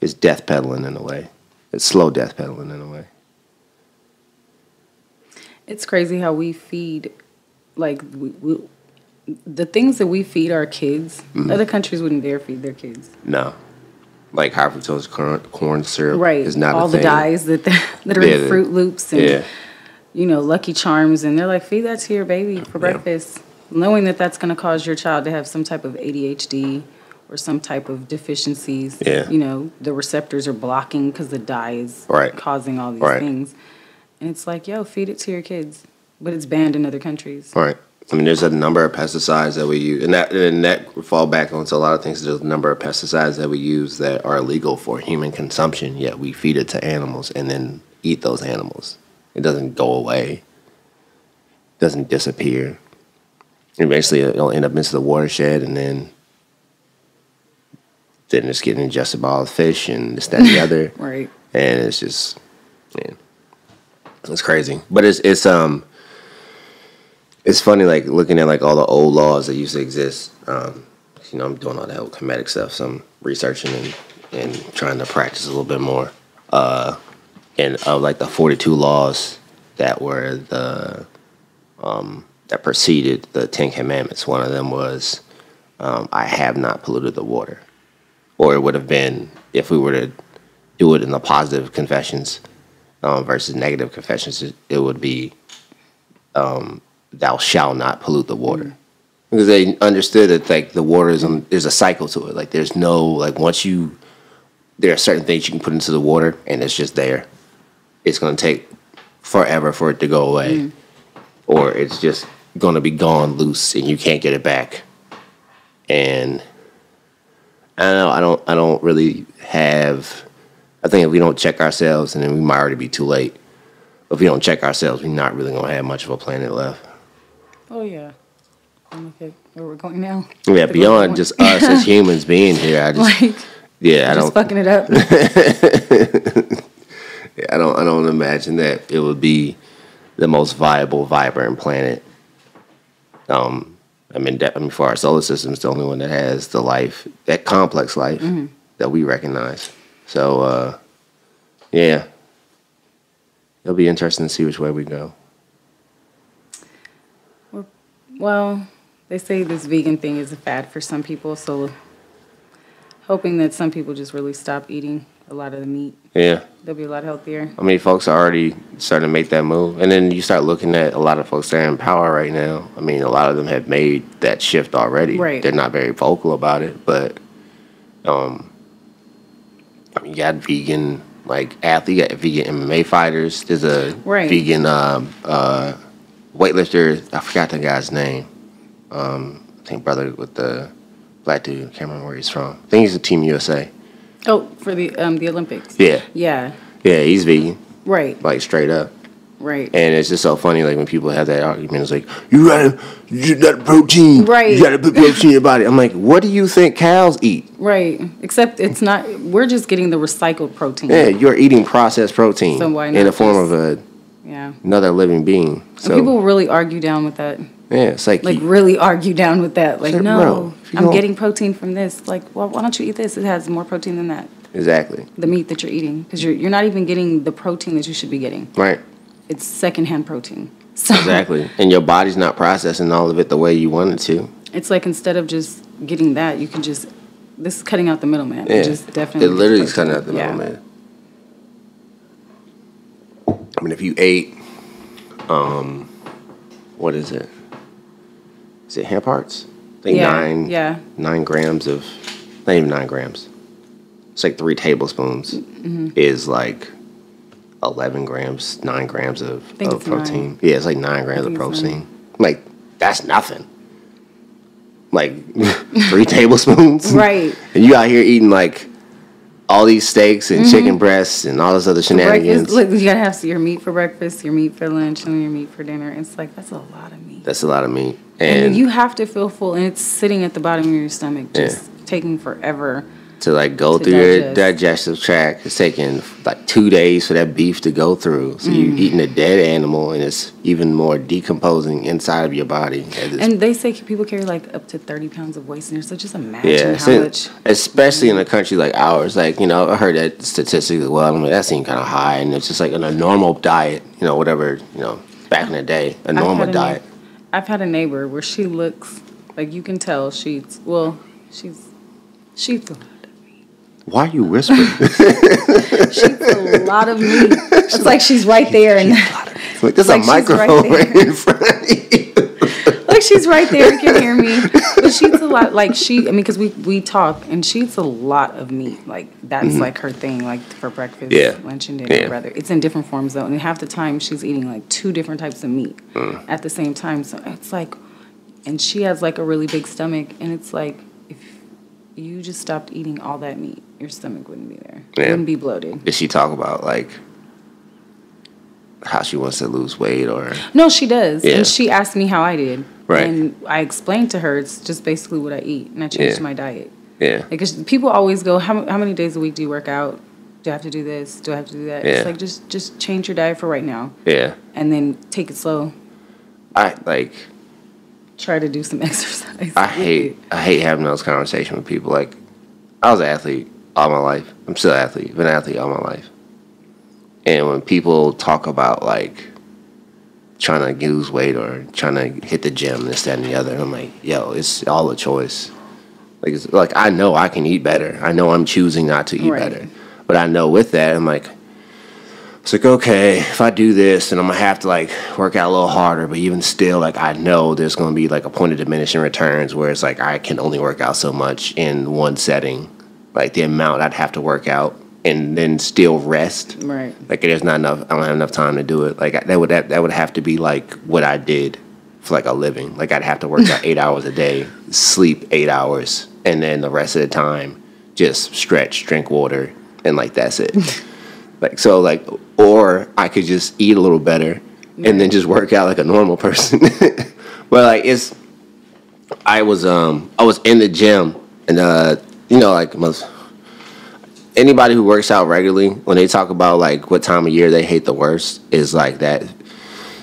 A: It's death peddling in a way. It's slow death peddling in a way.
B: It's crazy how we feed, like the things that we feed our kids. Other countries wouldn't dare feed their kids.
A: No. Like high fructose corn syrup is not
B: all
A: a thing.
B: The dyes that are in Fruit Loops and Lucky Charms, and they're like, feed that to your baby for breakfast, knowing that that's going to cause your child to have some type of ADHD or some type of deficiencies. The receptors are blocking because the dye is causing all these things, and it's like, feed it to your kids, but it's banned in other countries.
A: Right. I mean, there's a number of pesticides that we use, and that fall back onto a lot of things. There's a number of pesticides that we use that are illegal for human consumption, yet we feed it to animals and then eat those animals. It doesn't go away. It doesn't disappear. Eventually, it'll end up into the watershed, and then it's getting ingested by all the fish and this, that, and the other.
B: Right.
A: And it's just, it's crazy. But it's funny, like, looking at, like, all the old laws that used to exist. I'm doing all that old comedic stuff, so I'm researching and trying to practice a little bit more. And of, like, the 42 laws that were that preceded the Ten Commandments, one of them was, I have not polluted the water. Or it would have been, if we were to do it in the positive confessions versus negative confessions, it would be, thou shalt not pollute the water, because they understood that like the water there's a cycle to it. Like there's no like there are certain things you can put into the water and it's just there. It's going to take forever for it to go away, or it's just going to be gone loose and you can't get it back. And I don't know. I don't really have. I think if we don't check ourselves, and then we might already be too late. If we don't check ourselves, we're not really gonna have much of a planet left.
B: Oh yeah. Look at where we're going now.
A: Yeah, beyond just us as humans being here, I just
B: like,
A: yeah, I
B: just
A: don't
B: fucking it up.
A: yeah, I don't imagine that it would be the most viable, vibrant planet. I mean, for our solar system, it's the only one that has the life, that complex life that we recognize. So, yeah, it'll be interesting to see which way we go.
B: Well, they say this vegan thing is a fad for some people, so hoping that some people just really stop eating a lot of the meat.
A: Yeah.
B: They'll be a lot healthier.
A: I mean, folks are already starting to make that move. And then you start looking at a lot of folks that are in power right now. I mean, a lot of them have made that shift already.
B: Right.
A: They're not very vocal about it, but I mean, you got vegan, like, athlete, you got vegan MMA fighters. There's a vegan weightlifter. I forgot the guy's name. I think brother with the black dude. I can't remember where he's from. I think he's a Team USA.
B: Oh, for the Olympics.
A: Yeah.
B: Yeah.
A: Yeah, he's vegan.
B: Right.
A: Like, straight up.
B: Right.
A: And it's just so funny, like, when people have that argument, it's like, you got protein.
B: Right.
A: You gotta put protein in your body. I'm like, what do you think cows eat?
B: Right. Except it's not, we're just getting the recycled protein.
A: Yeah, you're eating processed protein
B: So why not
A: in the form of another living being. So
B: and people really argue down with that.
A: yeah, it's like
B: really argue down with that. Like, no,
A: bro,
B: I'm getting protein from this. Like, well, why don't you eat this? It has more protein than that.
A: Exactly.
B: The meat that you're eating. Because you're not even getting the protein that you should be getting.
A: Right.
B: It's secondhand protein. So
A: exactly. And your body's not processing all of it the way you want it to.
B: It's like instead of just getting that, you can just, this is cutting out the middleman.
A: Yeah.
B: Just definitely.
A: It literally is cutting out the middleman. I mean, if you ate, what is it? Is it hemp hearts? I think 9 grams of, not even 9 grams. It's like 3 tablespoons is like 11 grams, 9 grams of protein. 9. Yeah, it's like 9 grams of protein. Like, that's nothing. Like, 3 tablespoons?
B: Right.
A: And you out here eating like all these steaks and chicken breasts and all this other shenanigans.
B: Look, you gotta have your meat for breakfast, your meat for lunch, and your meat for dinner. It's like, that's a lot of meat.
A: That's a lot of meat.
B: And you have to feel full, and it's sitting at the bottom of your stomach, just taking forever.
A: To like go through your digestive tract. It's taking like 2 days for that beef to go through. So you're eating a dead animal, and it's even more decomposing inside of your body.
B: And they say people carry like up to 30 pounds of waste in there. So just imagine how much.
A: Especially in a country like ours. Like, you know, I heard that statistic as well. I mean, that seemed kind of high. And it's just like in a normal diet, you know, whatever, you know, back in the day, a normal diet.
B: I've had a neighbor where she looks like, you can tell she's
A: why are you whispering?
B: She's a lot of meat. It's like she's right there. And
A: like, there's a microphone right in front of you.
B: Like, she's right there. You can hear me. But she eats a lot. Like, because we talk, and she eats a lot of meat. Like, that's like her thing, like for breakfast, lunch, and dinner, rather. It's in different forms, though. And half the time, she's eating like 2 different types of meat at the same time. So it's like, and she has like a really big stomach. And it's like, if you just stopped eating all that meat, your stomach wouldn't be there. It wouldn't be bloated.
A: Did she talk about, like, how she wants to lose weight or?
B: No, she does.
A: Yeah.
B: And she asked me how I did.
A: Right.
B: And I explained to her it's just basically what I eat. And I changed my diet.
A: Yeah.
B: Because people always go, how many days a week do you work out? Do I have to do this? Do I have to do that?
A: Yeah.
B: It's like, just change your diet for right now.
A: Yeah.
B: And then take it slow. Try to do some exercise.
A: I hate having those conversations with people. Like, I was an athlete all my life. I'm still an athlete. Been an athlete all my life. And when people talk about, like, trying to lose weight or trying to hit the gym, this, that, and the other, I'm like, yo, it's all a choice. Like, it's like, I know I can eat better. I know I'm choosing not to eat better. But I know with that, I'm like, it's like, okay, if I do this, then I'm going to have to, like, work out a little harder. But even still, like, I know there's going to be, like, a point of diminishing returns where it's like I can only work out so much in one setting. Like, the amount I'd have to work out and then still rest. Right. Like, there's not enough, I don't have enough time to do it. Like, that would have to be, like, what I did for, like, a living. Like, I'd have to work out 8 hours a day, sleep 8 hours, and then the rest of the time just stretch, drink water, and like that's it. Like so, like or I could just eat a little better and then just work out like a normal person. But like I was in the gym and you know like anybody who works out regularly, when they talk about like what time of year they hate the worst is like that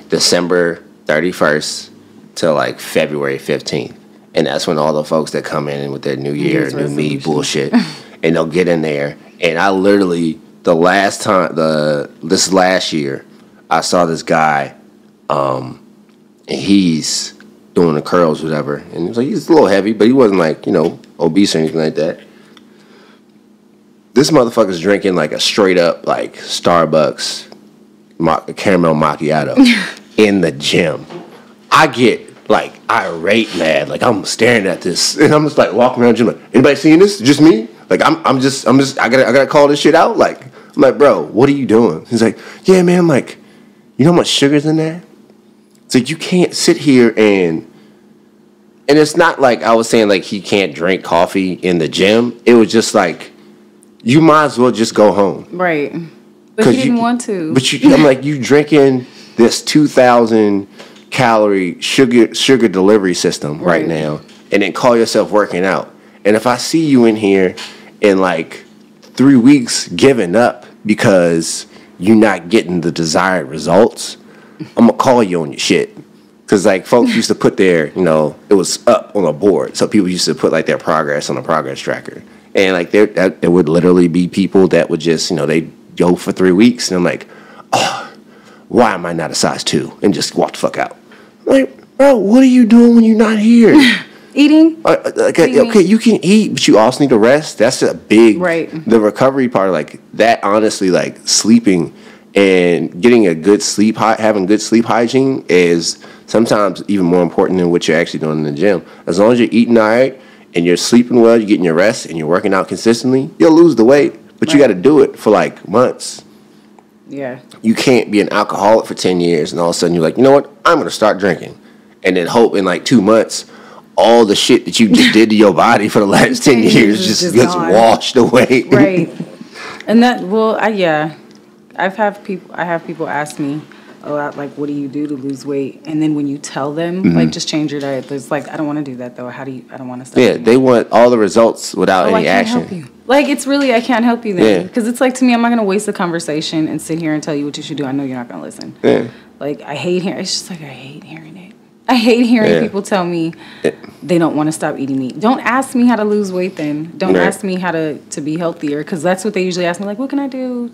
A: December 31st to like February 15th. And that's when all the folks that come in with their new year, new me bullshit, and they'll get in there. And I literally, this last year, I saw this guy, and he's doing the curls, whatever. And he was like, he's a little heavy, but he wasn't like, you know, obese or anything like that. This motherfucker's drinking like a straight up like Starbucks caramel macchiato in the gym. I get like irate mad, like I'm staring at this, and I'm just like walking around the gym like, anybody seeing this? Just me? Like I'm just I gotta call this shit out. Like I'm like, bro, what are you doing? He's like, yeah, man. I'm like, you know how much sugar's in there? It's like you can't sit here and it's not like I was saying like he can't drink coffee in the gym. It was just like you might as well just go home,
B: right? But he didn't want to.
A: But I'm like, you drinking this 2,000 calorie sugar delivery system right now, and then call yourself working out. And if I see you in here in like 3 weeks giving up because you're not getting the desired results, I'm gonna call you on your shit. Because like folks used to put their, you know, it was up on a board, so people used to put like their progress on a progress tracker, and like there would literally be people that would just, you know, they go for 3 weeks, and I'm like, oh, why am I not a size 2? And just walk the fuck out. I'm like, bro, what are you doing when you're not here?
B: Eating.
A: Okay, you can eat, but you also need to rest. That's a big, the recovery part, like that. Honestly, like sleeping and getting a good sleep, having good sleep hygiene is sometimes even more important than what you're actually doing in the gym. As long as you're eating all right and you're sleeping well, you're getting your rest, and you're working out consistently, you'll lose the weight. But you got to do it for like months.
B: Yeah.
A: You can't be an alcoholic for 10 years and all of a sudden you're like, you know what? I'm going to start drinking. And then hope in like 2 months, all the shit that you just did to your body for the last 10 years just gets washed away.
B: Right. And that, well, I have people ask me a lot, like, what do you do to lose weight? And then when you tell them, like, just change your diet, there's like, I don't want to do that, though. I don't want to stop.
A: Yeah, they want all the results without any action.
B: Help you. Like, it's really, I can't help you then. Because it's like, to me, I'm not going to waste the conversation and sit here and tell you what you should do. I know you're not going to listen. Yeah. Like, I hate hearing, it's just like, I hate hearing it. I hate hearing people tell me they don't want to stop eating meat. Don't ask me how to lose weight then. Don't ask me how to be healthier, because that's what they usually ask me. Like, what can I do?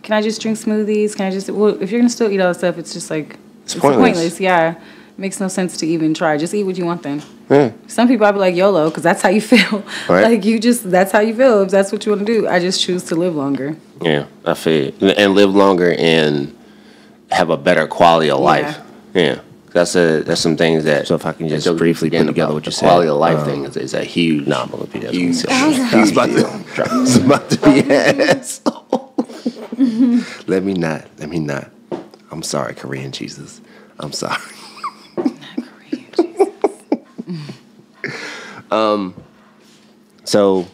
B: Can I just drink smoothies? Can I just... Well, if you're going to still eat all that stuff, it's just like... It's pointless. Yeah. It makes no sense to even try. Just eat what you want then. Yeah. Some people, I'll be like, YOLO, because that's how you feel. Right. Like, that's how you feel. If that's what you want to do, I just choose to live longer. Yeah,
A: I feel it. And live longer and have a better quality of life. Yeah. That's some things that. So if I can just briefly put together what you said, quality of life thing is a huge. Nah, I'm gonna be huge. It's about to be ass. Let me not. I'm sorry, Korean Jesus. I'm sorry. Not Korean Jesus. So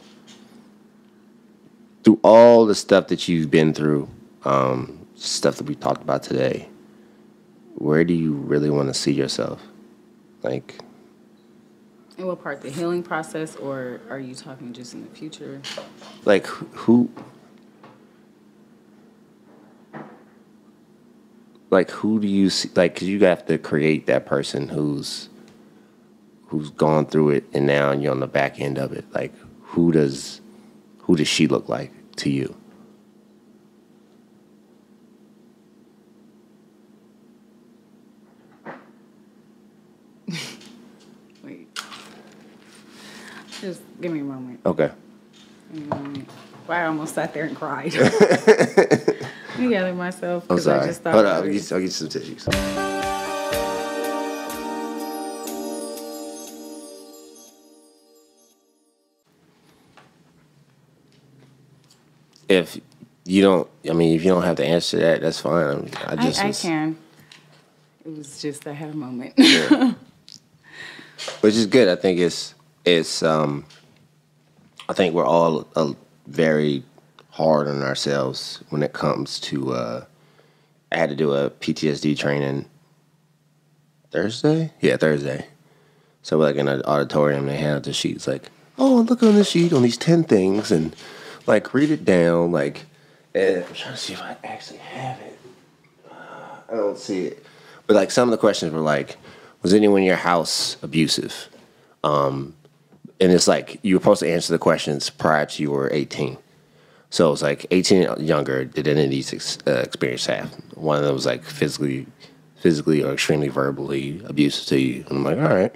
A: through all the stuff that you've been through, stuff that we talked about today, where do you really want to see yourself? Like,
B: in what part? The healing process, or are you talking just in the future?
A: Like, who do you see? Like, because you have to create that person who's gone through it, and now you're on the back end of it. Like, who does she look like to you?
B: Wait. Just give me a moment.
A: Okay.
B: Give me a moment. Well, I almost sat there and cried. Let me gather myself.
A: I'm sorry.
B: I just thought
A: hold on. I'll get you some tissues. If you don't have to answer that, that's fine.
B: I can. It was just I had a moment.
A: Yeah. Which is good. I think it's I think we're all very hard on ourselves when it comes to. I had to do a PTSD training Thursday. Yeah, Thursday. So like in an auditorium, they had the sheets like, oh, look on the sheet on these 10 things and like read it down. Like, and I'm trying to see if I actually have it. I don't see it. But like some of the questions were like, was anyone in your house abusive? And it's like you were supposed to answer the questions prior to you were 18. So it was like 18 and younger. Did any of these experience have? One of them was like physically or extremely verbally abusive to you. And I'm like, all right.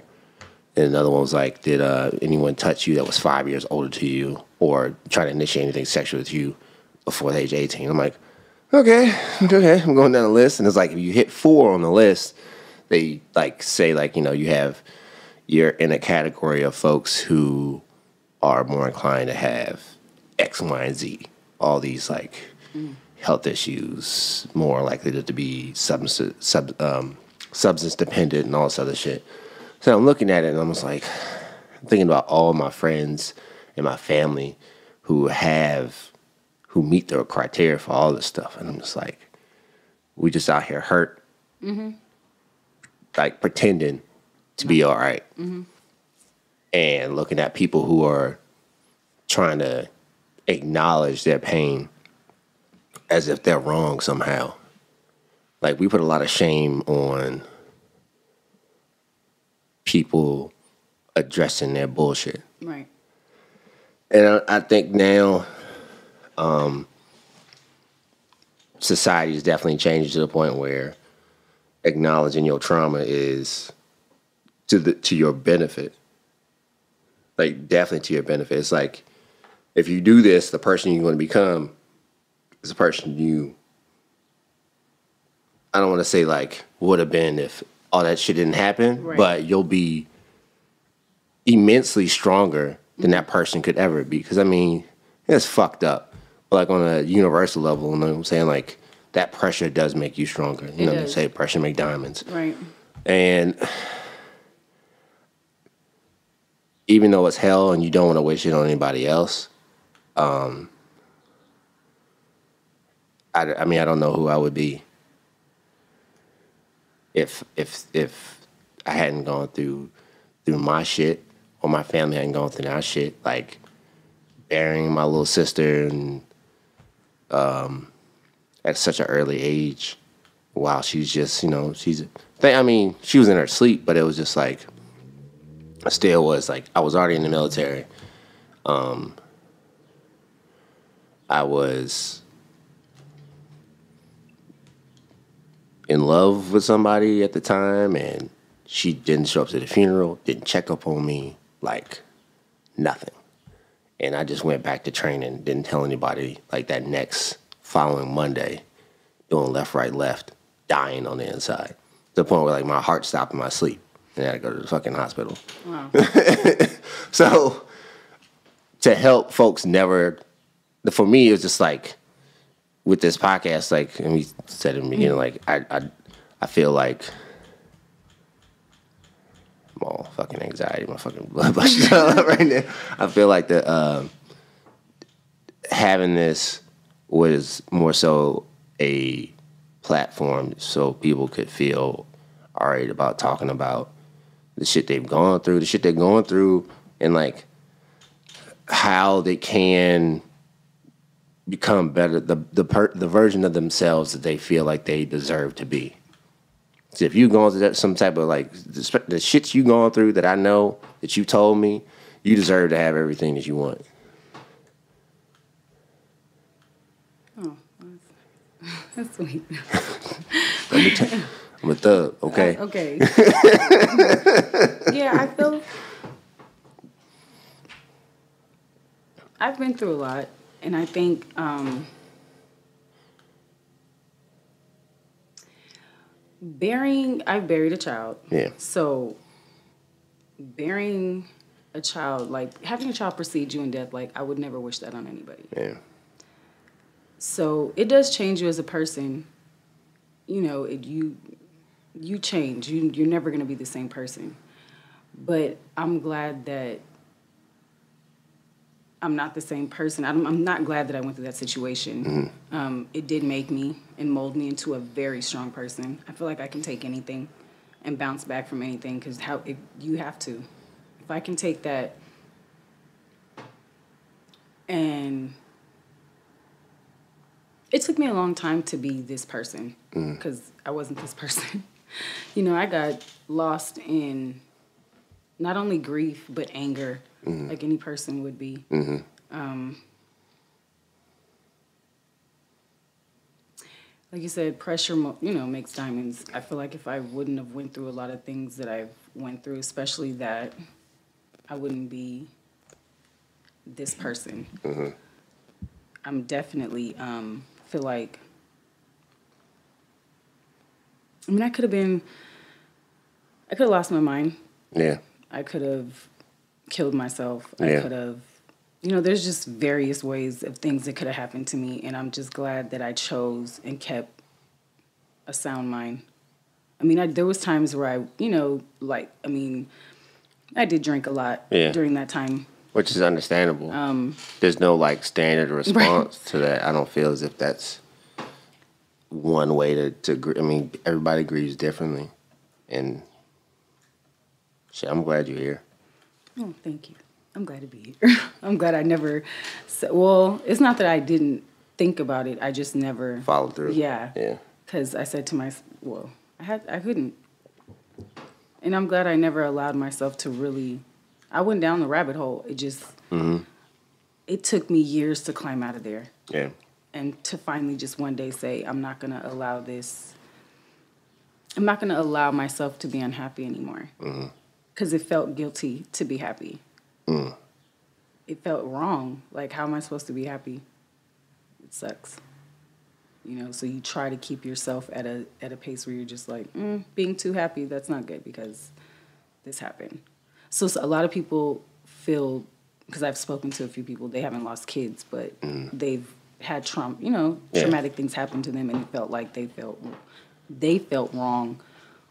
A: And another one was like, did anyone touch you that was 5 years older to you or try to initiate anything sexual with you before the age of 18? I'm like, okay. I'm going down the list. And it's like, if you hit 4 on the list, they like say like, you're in a category of folks who are more inclined to have X, Y, and Z. All these like health issues, more likely to be substance dependent and all this other shit. So I'm looking at it and I'm just like, thinking about all my friends and my family who meet the criteria for all this stuff. And I'm just like, we just out here hurt, like pretending to be all right. And looking at people who are trying to acknowledge their pain as if they're wrong somehow. Like we put a lot of shame on people addressing their bullshit.
B: Right.
A: And I think now society is definitely changing to the point where acknowledging your trauma is to your benefit. Like definitely to your benefit. It's like if you do this, the person you're going to become is a person I don't want to say like would have been if all that shit didn't happen, right. But you'll be immensely stronger than that person could ever be. Because, I mean, it's fucked up. But, like, on a universal level, you know what I'm saying? Like, that pressure does make you stronger. You know what they say? Pressure make diamonds.
B: Right.
A: And even though it's hell and you don't want to wish it on anybody else, I mean, I don't know who I would be if I hadn't gone through my shit, or my family hadn't gone through our shit, like burying my little sister and at such an early age, while she's just, I mean, she was in her sleep, but it was just like, still was like, I was already in the military. I was in love with somebody at the time, and she didn't show up to the funeral, didn't check up on me, like nothing. And I just went back to training, didn't tell anybody, like that next following Monday, doing left, right, left, dying on the inside. To the point where like my heart stopped in my sleep and I had to go to the fucking hospital.
B: Wow.
A: So to help folks for me, it was just like, with this podcast, like, and we said in the beginning, like, I feel like I'm all fucking anxiety, my fucking blood pressure right now. I feel like having this was more so a platform so people could feel all right about talking about the shit they've gone through, the shit they're going through, and like how they can become better, the version of themselves that they feel like they deserve to be. So if you're going through some type of like the shit you going through that I know that you told me, you deserve to have everything that you want.
B: Oh, that's sweet.
A: I'm a thug, okay?
B: Okay. Yeah, I feel I've been through a lot. And I think I've buried a child.
A: Yeah.
B: So burying a child, like having a child precede you in death, like I would never wish that on anybody.
A: Yeah.
B: So it does change you as a person. You change. You're never going to be the same person. But I'm glad that I'm not the same person. I'm not glad that I went through that situation. It did make me and mold me into a very strong person. I feel like I can take anything and bounce back from anything because you have to. If I can take that and it took me a long time to be this person because I wasn't this person. I got lost in not only grief but anger, like any person would be. Like you said, pressure, makes diamonds. I feel like if I wouldn't have went through a lot of things that I've went through, especially that, I wouldn't be this person. I'm definitely feel like. I could have lost my mind.
A: Yeah.
B: I could have killed myself.
A: Yeah.
B: I could have, there's just various ways of things that could have happened to me. And I'm just glad that I chose and kept a sound mind. There was times where I did drink a lot during that time.
A: Which is understandable. There's no standard response to that. I don't feel as if that's one way to everybody grieves differently. And shit, I'm glad you're here.
B: Oh, thank you. I'm glad to be here. I'm glad I never, it's not that I didn't think about it. I just never
A: followed through.
B: Yeah. Yeah. Because I said to myself, I couldn't. And I'm glad I never allowed myself to really, I went down the rabbit hole. It just, it took me years to climb out of there.
A: Yeah.
B: And to finally just one day say, I'm not going to allow myself to be unhappy anymore. Because it felt guilty to be happy. It felt wrong. Like, how am I supposed to be happy? It sucks. So you try to keep yourself at a pace where you're just like, being too happy, that's not good because this happened. So a lot of people feel, because I've spoken to a few people, they haven't lost kids, but they've had traumatic things happen to them, and it felt like they felt wrong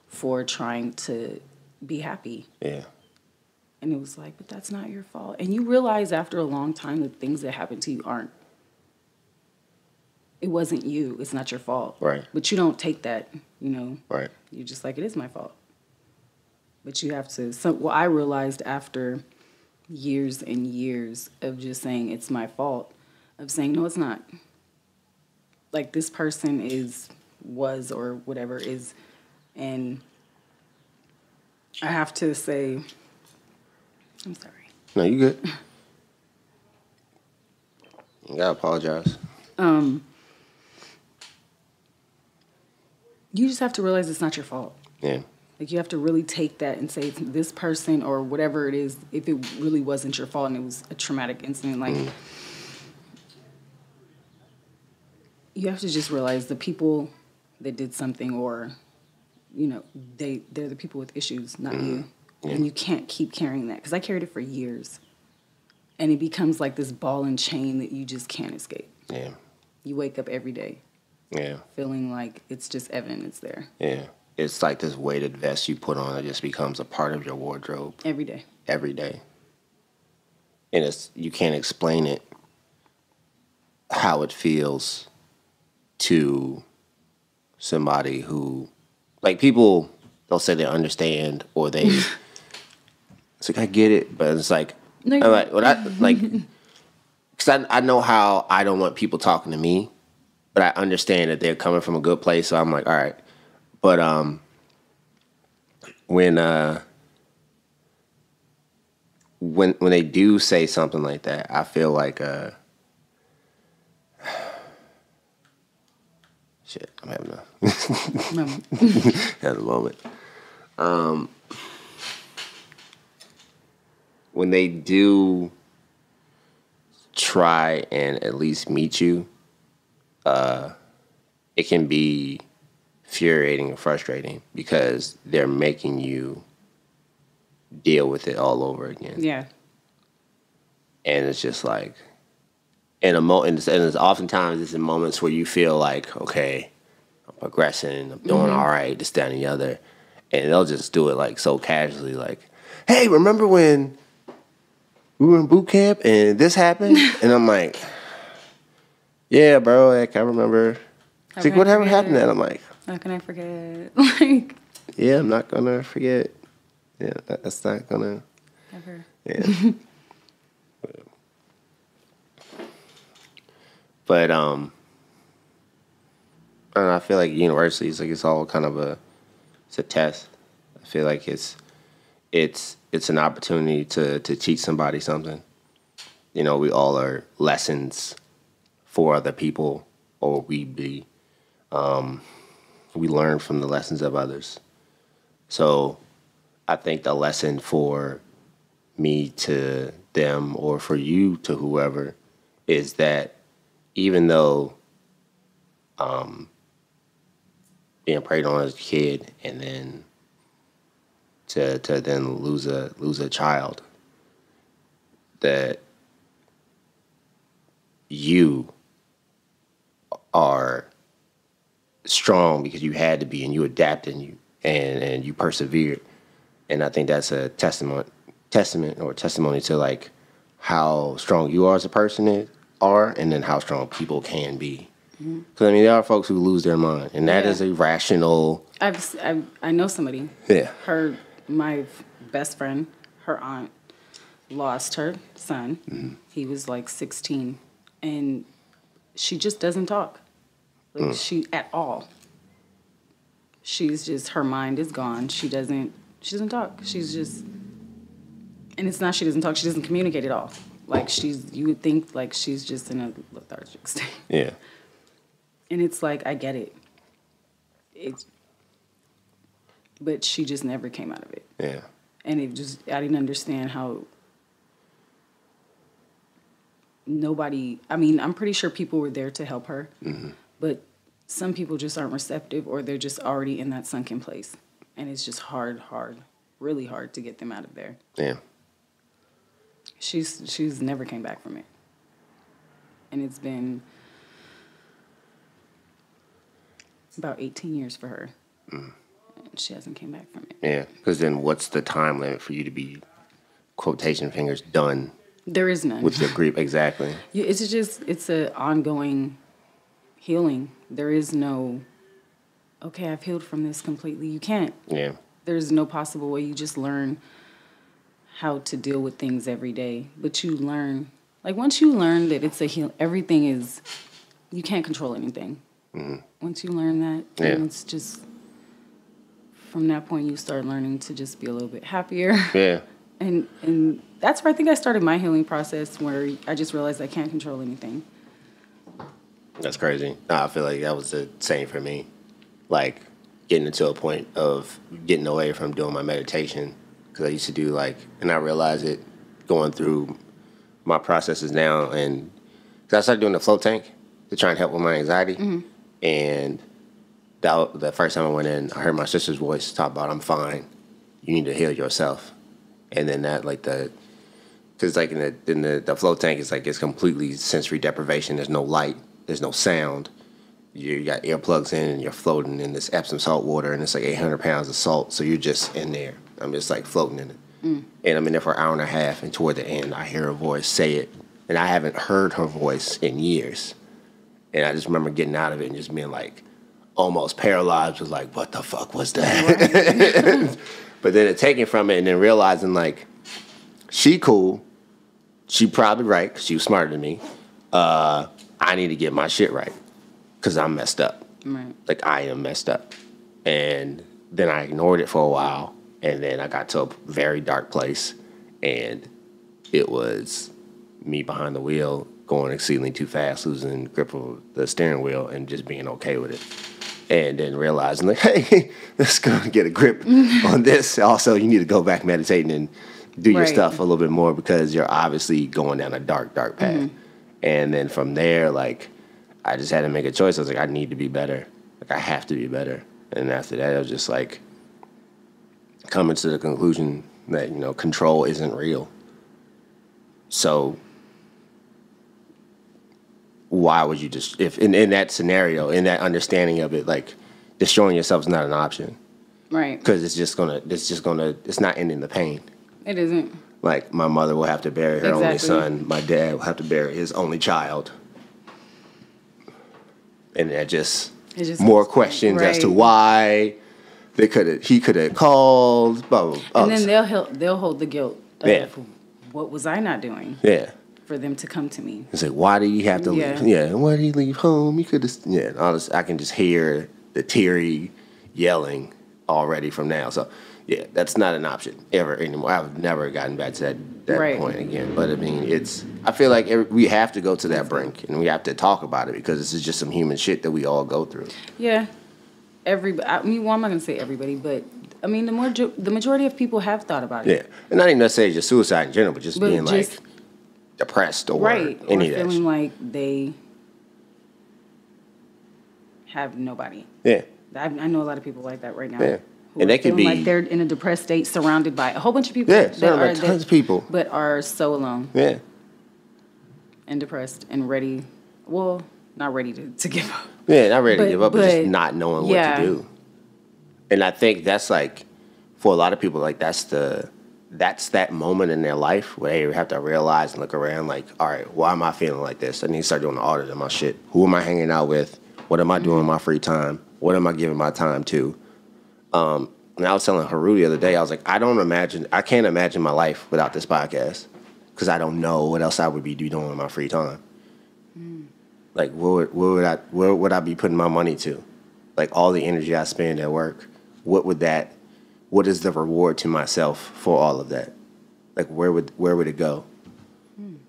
B: for trying to be happy.
A: Yeah.
B: And it was like, but that's not your fault. And you realize after a long time that things that happen to you it wasn't you. It's not your fault.
A: Right.
B: But you don't take that,
A: Right.
B: You're just like, it is my fault. But you have to. I realized after years and years of just saying it's my fault, of saying, no, it's not. Like, this person was or whatever is, and I have to say, I'm sorry.
A: No, you good. You gotta apologize.
B: You just have to realize it's not your fault.
A: Yeah.
B: Like, you have to really take that and say, this person or whatever it is, if it really wasn't your fault and it was a traumatic incident, like, you have to just realize the people that did something or, they're the people with issues, not you. Yeah. And you can't keep carrying that. Because I carried it for years. And it becomes like this ball and chain that you just can't escape.
A: Yeah.
B: You wake up every day.
A: Yeah.
B: Feeling like it's just evidence there.
A: Yeah. It's like this weighted vest you put on that just becomes a part of your wardrobe.
B: Every day. Every day.
A: And you can't explain it, how it feels to somebody who, like, people, they'll say they understand or they, it's like, I get it, but it's like, no, because I know how I don't want people talking to me, but I understand that they're coming from a good place, so I'm like, all right. But when they do say something like that, I feel like shit, I'm having a moment. When they do try and at least meet you, it can be infuriating and frustrating because they're making you deal with it all over again.
B: Yeah.
A: And it's just like, and it's oftentimes it's in moments where you feel like, okay, I'm progressing, I'm doing all right, this, that, and the other. And they'll just do it like so casually, like, hey, remember when we were in boot camp and this happened, and I'm like, yeah, bro, like I remember. She's like, whatever happened? And I'm like,
B: how can I forget? Like,
A: yeah, I'm not gonna forget. Yeah, that's not gonna.
B: ever.
A: Yeah. But I don't know, I feel like universities, like it's all kind of it's a test. I feel like it's an opportunity to teach somebody something. We all are lessons for other people, or we learn from the lessons of others. So I think the lesson for me to them, or for you to whoever, is that even though being preyed on as a kid, and then to then lose a child, that you are strong because you had to be, and you adapted, and you persevered. And I think that's a testament or testimony to like how strong you are as a person and then how strong people can be. Because I mean, there are folks who lose their mind, and that is a rational.
B: I know somebody.
A: Yeah.
B: My best friend, her aunt lost her son. Mm-hmm. He was like 16, and she just doesn't talk, like she at all. She's just, her mind is gone. She doesn't talk. She's just, and it's not she doesn't talk. She doesn't communicate at all. Like you would think like she's just in a lethargic state.
A: Yeah.
B: And it's like, I get it. But she just never came out of it.
A: Yeah.
B: And I didn't understand how nobody, I mean, I'm pretty sure people were there to help her. Mm-hmm. But some people just aren't receptive, or they're just already in that sunken place. And it's just hard, really hard to get them out of there.
A: Yeah.
B: She's never came back from it. And it's been about 18 years for her. And she hasn't came back from it.
A: Yeah, because then what's the time limit for you to be, quotation fingers, done?
B: There is none.
A: With your grief, exactly.
B: Yeah, it's an ongoing healing. There is no, okay, I've healed from this completely. You can't.
A: Yeah. There's
B: no possible way. You just learn how to deal with things every day. But you learn, like once you learn that it's everything is, you can't control anything. Mm-hmm. Once you learn that, then it's just, from that point you start learning to just be a little bit happier.
A: Yeah.
B: And that's where I think I started my healing process, where I just realized I can't control anything.
A: That's crazy. I feel like that was the same for me. Like getting to a point of getting away from doing my meditation, because I used to do and I realized it going through my processes now, and because I started doing the float tank to try and help with my anxiety. Mm-hmm. And the first time I went in, I heard my sister's voice talk about, I'm fine. You need to heal yourself. And then that, because in the float tank, it's completely sensory deprivation. There's no light. There's no sound. You got earplugs in, and you're floating in this Epsom salt water, and it's 800 pounds of salt. So you're just in there. I'm just floating in it. Mm. And I'm in there for an hour and a half, and toward the end, I hear a voice say it. And I haven't heard her voice in years. And I just remember getting out of it and just being almost paralyzed, was what the fuck was that? But then taking from it and then realizing she cool, she probably right, because she was smarter than me. I need to get my shit right, because I'm messed up. Right. I am messed up. And then I ignored it for a while, and then I got to a very dark place, and it was me behind the wheel going exceedingly too fast, losing grip of the steering wheel, and just being okay with it. And then realizing, hey, let's go get a grip on this. Also, you need to go back meditating and do your stuff a little bit more, because you're obviously going down a dark, dark path. Mm-hmm. And then from there, I just had to make a choice. I was I need to be better. I have to be better. And after that, I was just coming to the conclusion that, control isn't real. So why would you just, if in that scenario, in that understanding of it, destroying yourself is not an option.
B: Right.
A: Because it's not ending the pain.
B: It isn't.
A: Like, my mother will have to bury her only
B: Exactly.
A: son. My dad will have to bury his only child. And that just
B: It's just
A: more questions as to
B: right.
A: why he could have called. Blah, blah, blah.
B: And then they'll hold the guilt of
A: Yeah.
B: what was I not doing
A: Yeah.
B: for them to come to me.
A: It's like, why did he have to
B: Yeah.
A: leave? Yeah, why did he leave home? He could have, yeah, all this, I can just hear the teary yelling already from now. So, yeah, that's not an option ever anymore. I've never gotten back to that
B: Right.
A: point again. But, I mean, I feel like we have to go to that brink, and we have to talk about it, because this is just some human shit that we all go through.
B: Yeah. Everybody. I mean, well, I'm not gonna say everybody, but I mean, the majority of people have thought about
A: Yeah.
B: it.
A: And not even necessarily just suicide in general, but just being,
B: just,
A: like, depressed or
B: right, or
A: any of that
B: feeling
A: shit.
B: like they have nobody.
A: Yeah.
B: I know a lot of people like that right now.
A: Yeah.
B: Who
A: And
B: are
A: they could
B: feeling
A: be...
B: like they're in a depressed state, surrounded by a whole bunch of people.
A: Yeah, surrounded by tons of people.
B: But are so alone.
A: Yeah.
B: And depressed and ready. Well, not ready to give up.
A: Yeah, not ready to give up, but just
B: but
A: not knowing
B: yeah.
A: what to do. And I think that's like, for a lot of people, like that's that moment in their life where they have to realize and look around like, all right, why am I feeling like this? I need to start doing the audit of my shit. Who am I hanging out with? What am I doing in my free time? What am I giving my time to? And I was telling Haru the other day, I was like, I can't imagine my life without this podcast, because I don't know what else I would be doing in my free time. Like, where would I be putting my money to? Like, all the energy I spend at work, what is the reward to myself for all of that? Like, where would it go?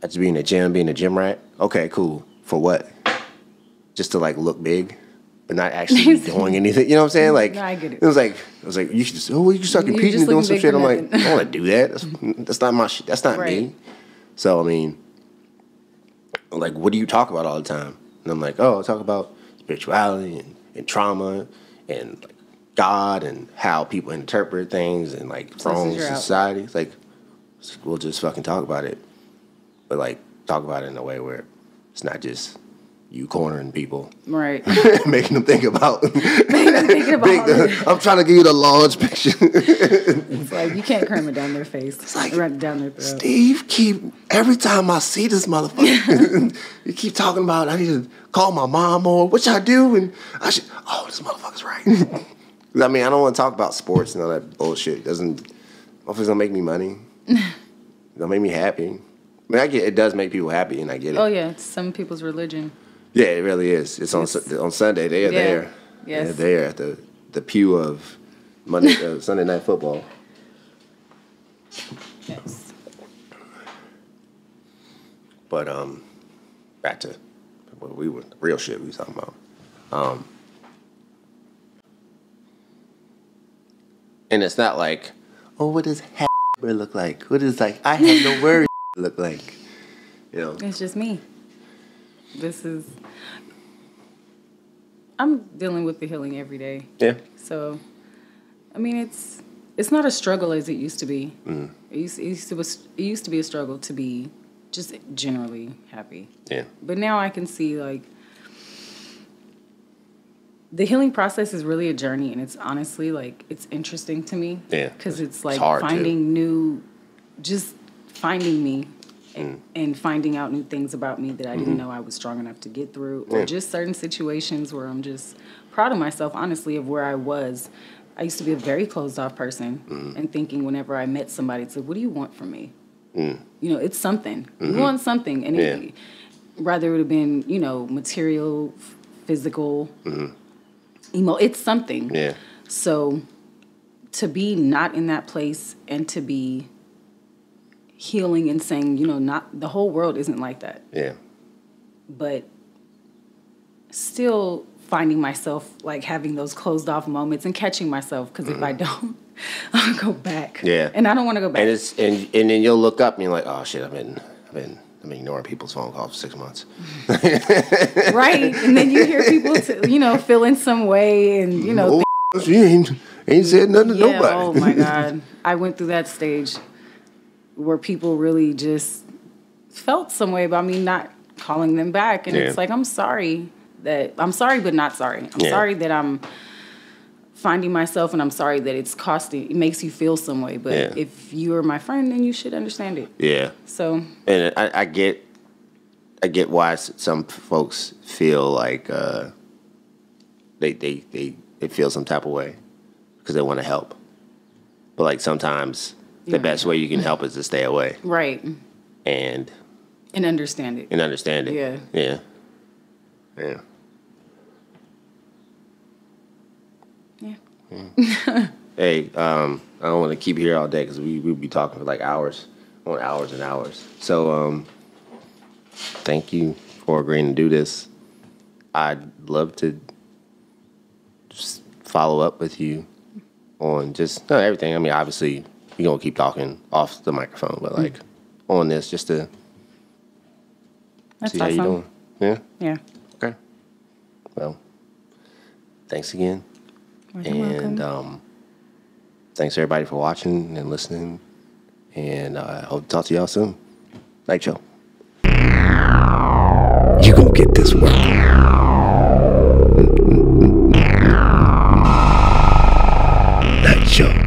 A: I just being a gym rat? Okay, cool. For what? Just to, like, look big, but not actually be doing anything. You know what I'm saying? Like,
B: No, I get it.
A: I was like, you should just, you can start competing
B: just
A: and doing
B: looking
A: some
B: big
A: shit.
B: for
A: I'm like,
B: nothing.
A: I don't want to do that. That's not my shit. That's not
B: Right.
A: me. So, I mean, like, what do you talk about all the time? And I'm like, oh, I talk about spirituality and trauma and, like, God and how people interpret things and, like, from
B: you're out.
A: society. It's like, we'll just fucking talk about it. But, like, talk about it in a way where it's not just you cornering people.
B: Right.
A: Making them think about...
B: Thinking about
A: I'm trying to give you the large picture.
B: It's like you can't cram it down their face. It's
A: like,
B: right down their throat.
A: Steve, every time I see this motherfucker, you keep talking about, I need to call my mom, or what should I do? And this motherfucker's right. I mean, I don't want to talk about sports and all that bullshit. Motherfuckers don't make me money. Don't make me happy. I mean, it does make people happy, and I get it.
B: Oh yeah, it's some people's religion.
A: Yeah, it really is. It's on Sunday. They are there.
B: Yes.
A: They're there at the pew of Sunday Night Football.
B: Yes.
A: But back to what real shit we was talking about. And it's not like, oh, what does look like? What is, like, I have no words look like? You know.
B: It's just me. I'm dealing with the healing every day.
A: Yeah.
B: So, I mean, it's not a struggle as it used to be.
A: Mm.
B: It used to be a struggle to be just generally happy.
A: Yeah.
B: But now I can see, like, the healing process is really a journey, and it's honestly, like, it's interesting to me.
A: Yeah.
B: Because it's like
A: hard
B: finding finding me and finding out new things about me that I didn't know I was strong enough to get through, or just certain situations where I'm just proud of myself, honestly, of where I was. I used to be a very closed off person and thinking whenever I met somebody, it's like, what do you want from me? You know, it's something. You want something. And rather it would have been, you know, material, physical, it's something.
A: Yeah.
B: So to be not in that place and to be healing and saying, you know, not the whole world isn't like that.
A: Yeah.
B: But still finding myself like having those closed off moments and catching myself, because if I don't, I'll go back.
A: Yeah.
B: And I don't want to go back.
A: And then you'll look up and you're like, oh shit, I've been ignoring people's phone calls for 6 months.
B: Right. And then you hear people feel in some way, and
A: She ain't said nothing to nobody.
B: Oh my God. I went through that stage where people really just felt some way about me not calling them back. And it's like, I'm sorry, but not sorry. I'm sorry that I'm finding myself, and I'm sorry that it makes you feel some way. But if you're my friend, then you should understand it.
A: Yeah.
B: So.
A: And I get why some folks feel like they feel some type of way because they want to help. But like sometimes the best way you can help is to stay away.
B: Right.
A: And
B: understand it.
A: Yeah. Yeah.
B: Yeah.
A: Hey, I don't want to keep you here all day because we'll be talking for like hours and hours. So, thank you for agreeing to do this. I'd love to just follow up with you on just everything. I mean, obviously, we're going to keep talking off the microphone, but like on this just to see how you're doing. Yeah?
B: Yeah.
A: Okay. Well, thanks again.
B: You're welcome.
A: Thanks everybody for watching and listening. And I hope to talk to y'all soon. Night show. You gonna get this work. Night show.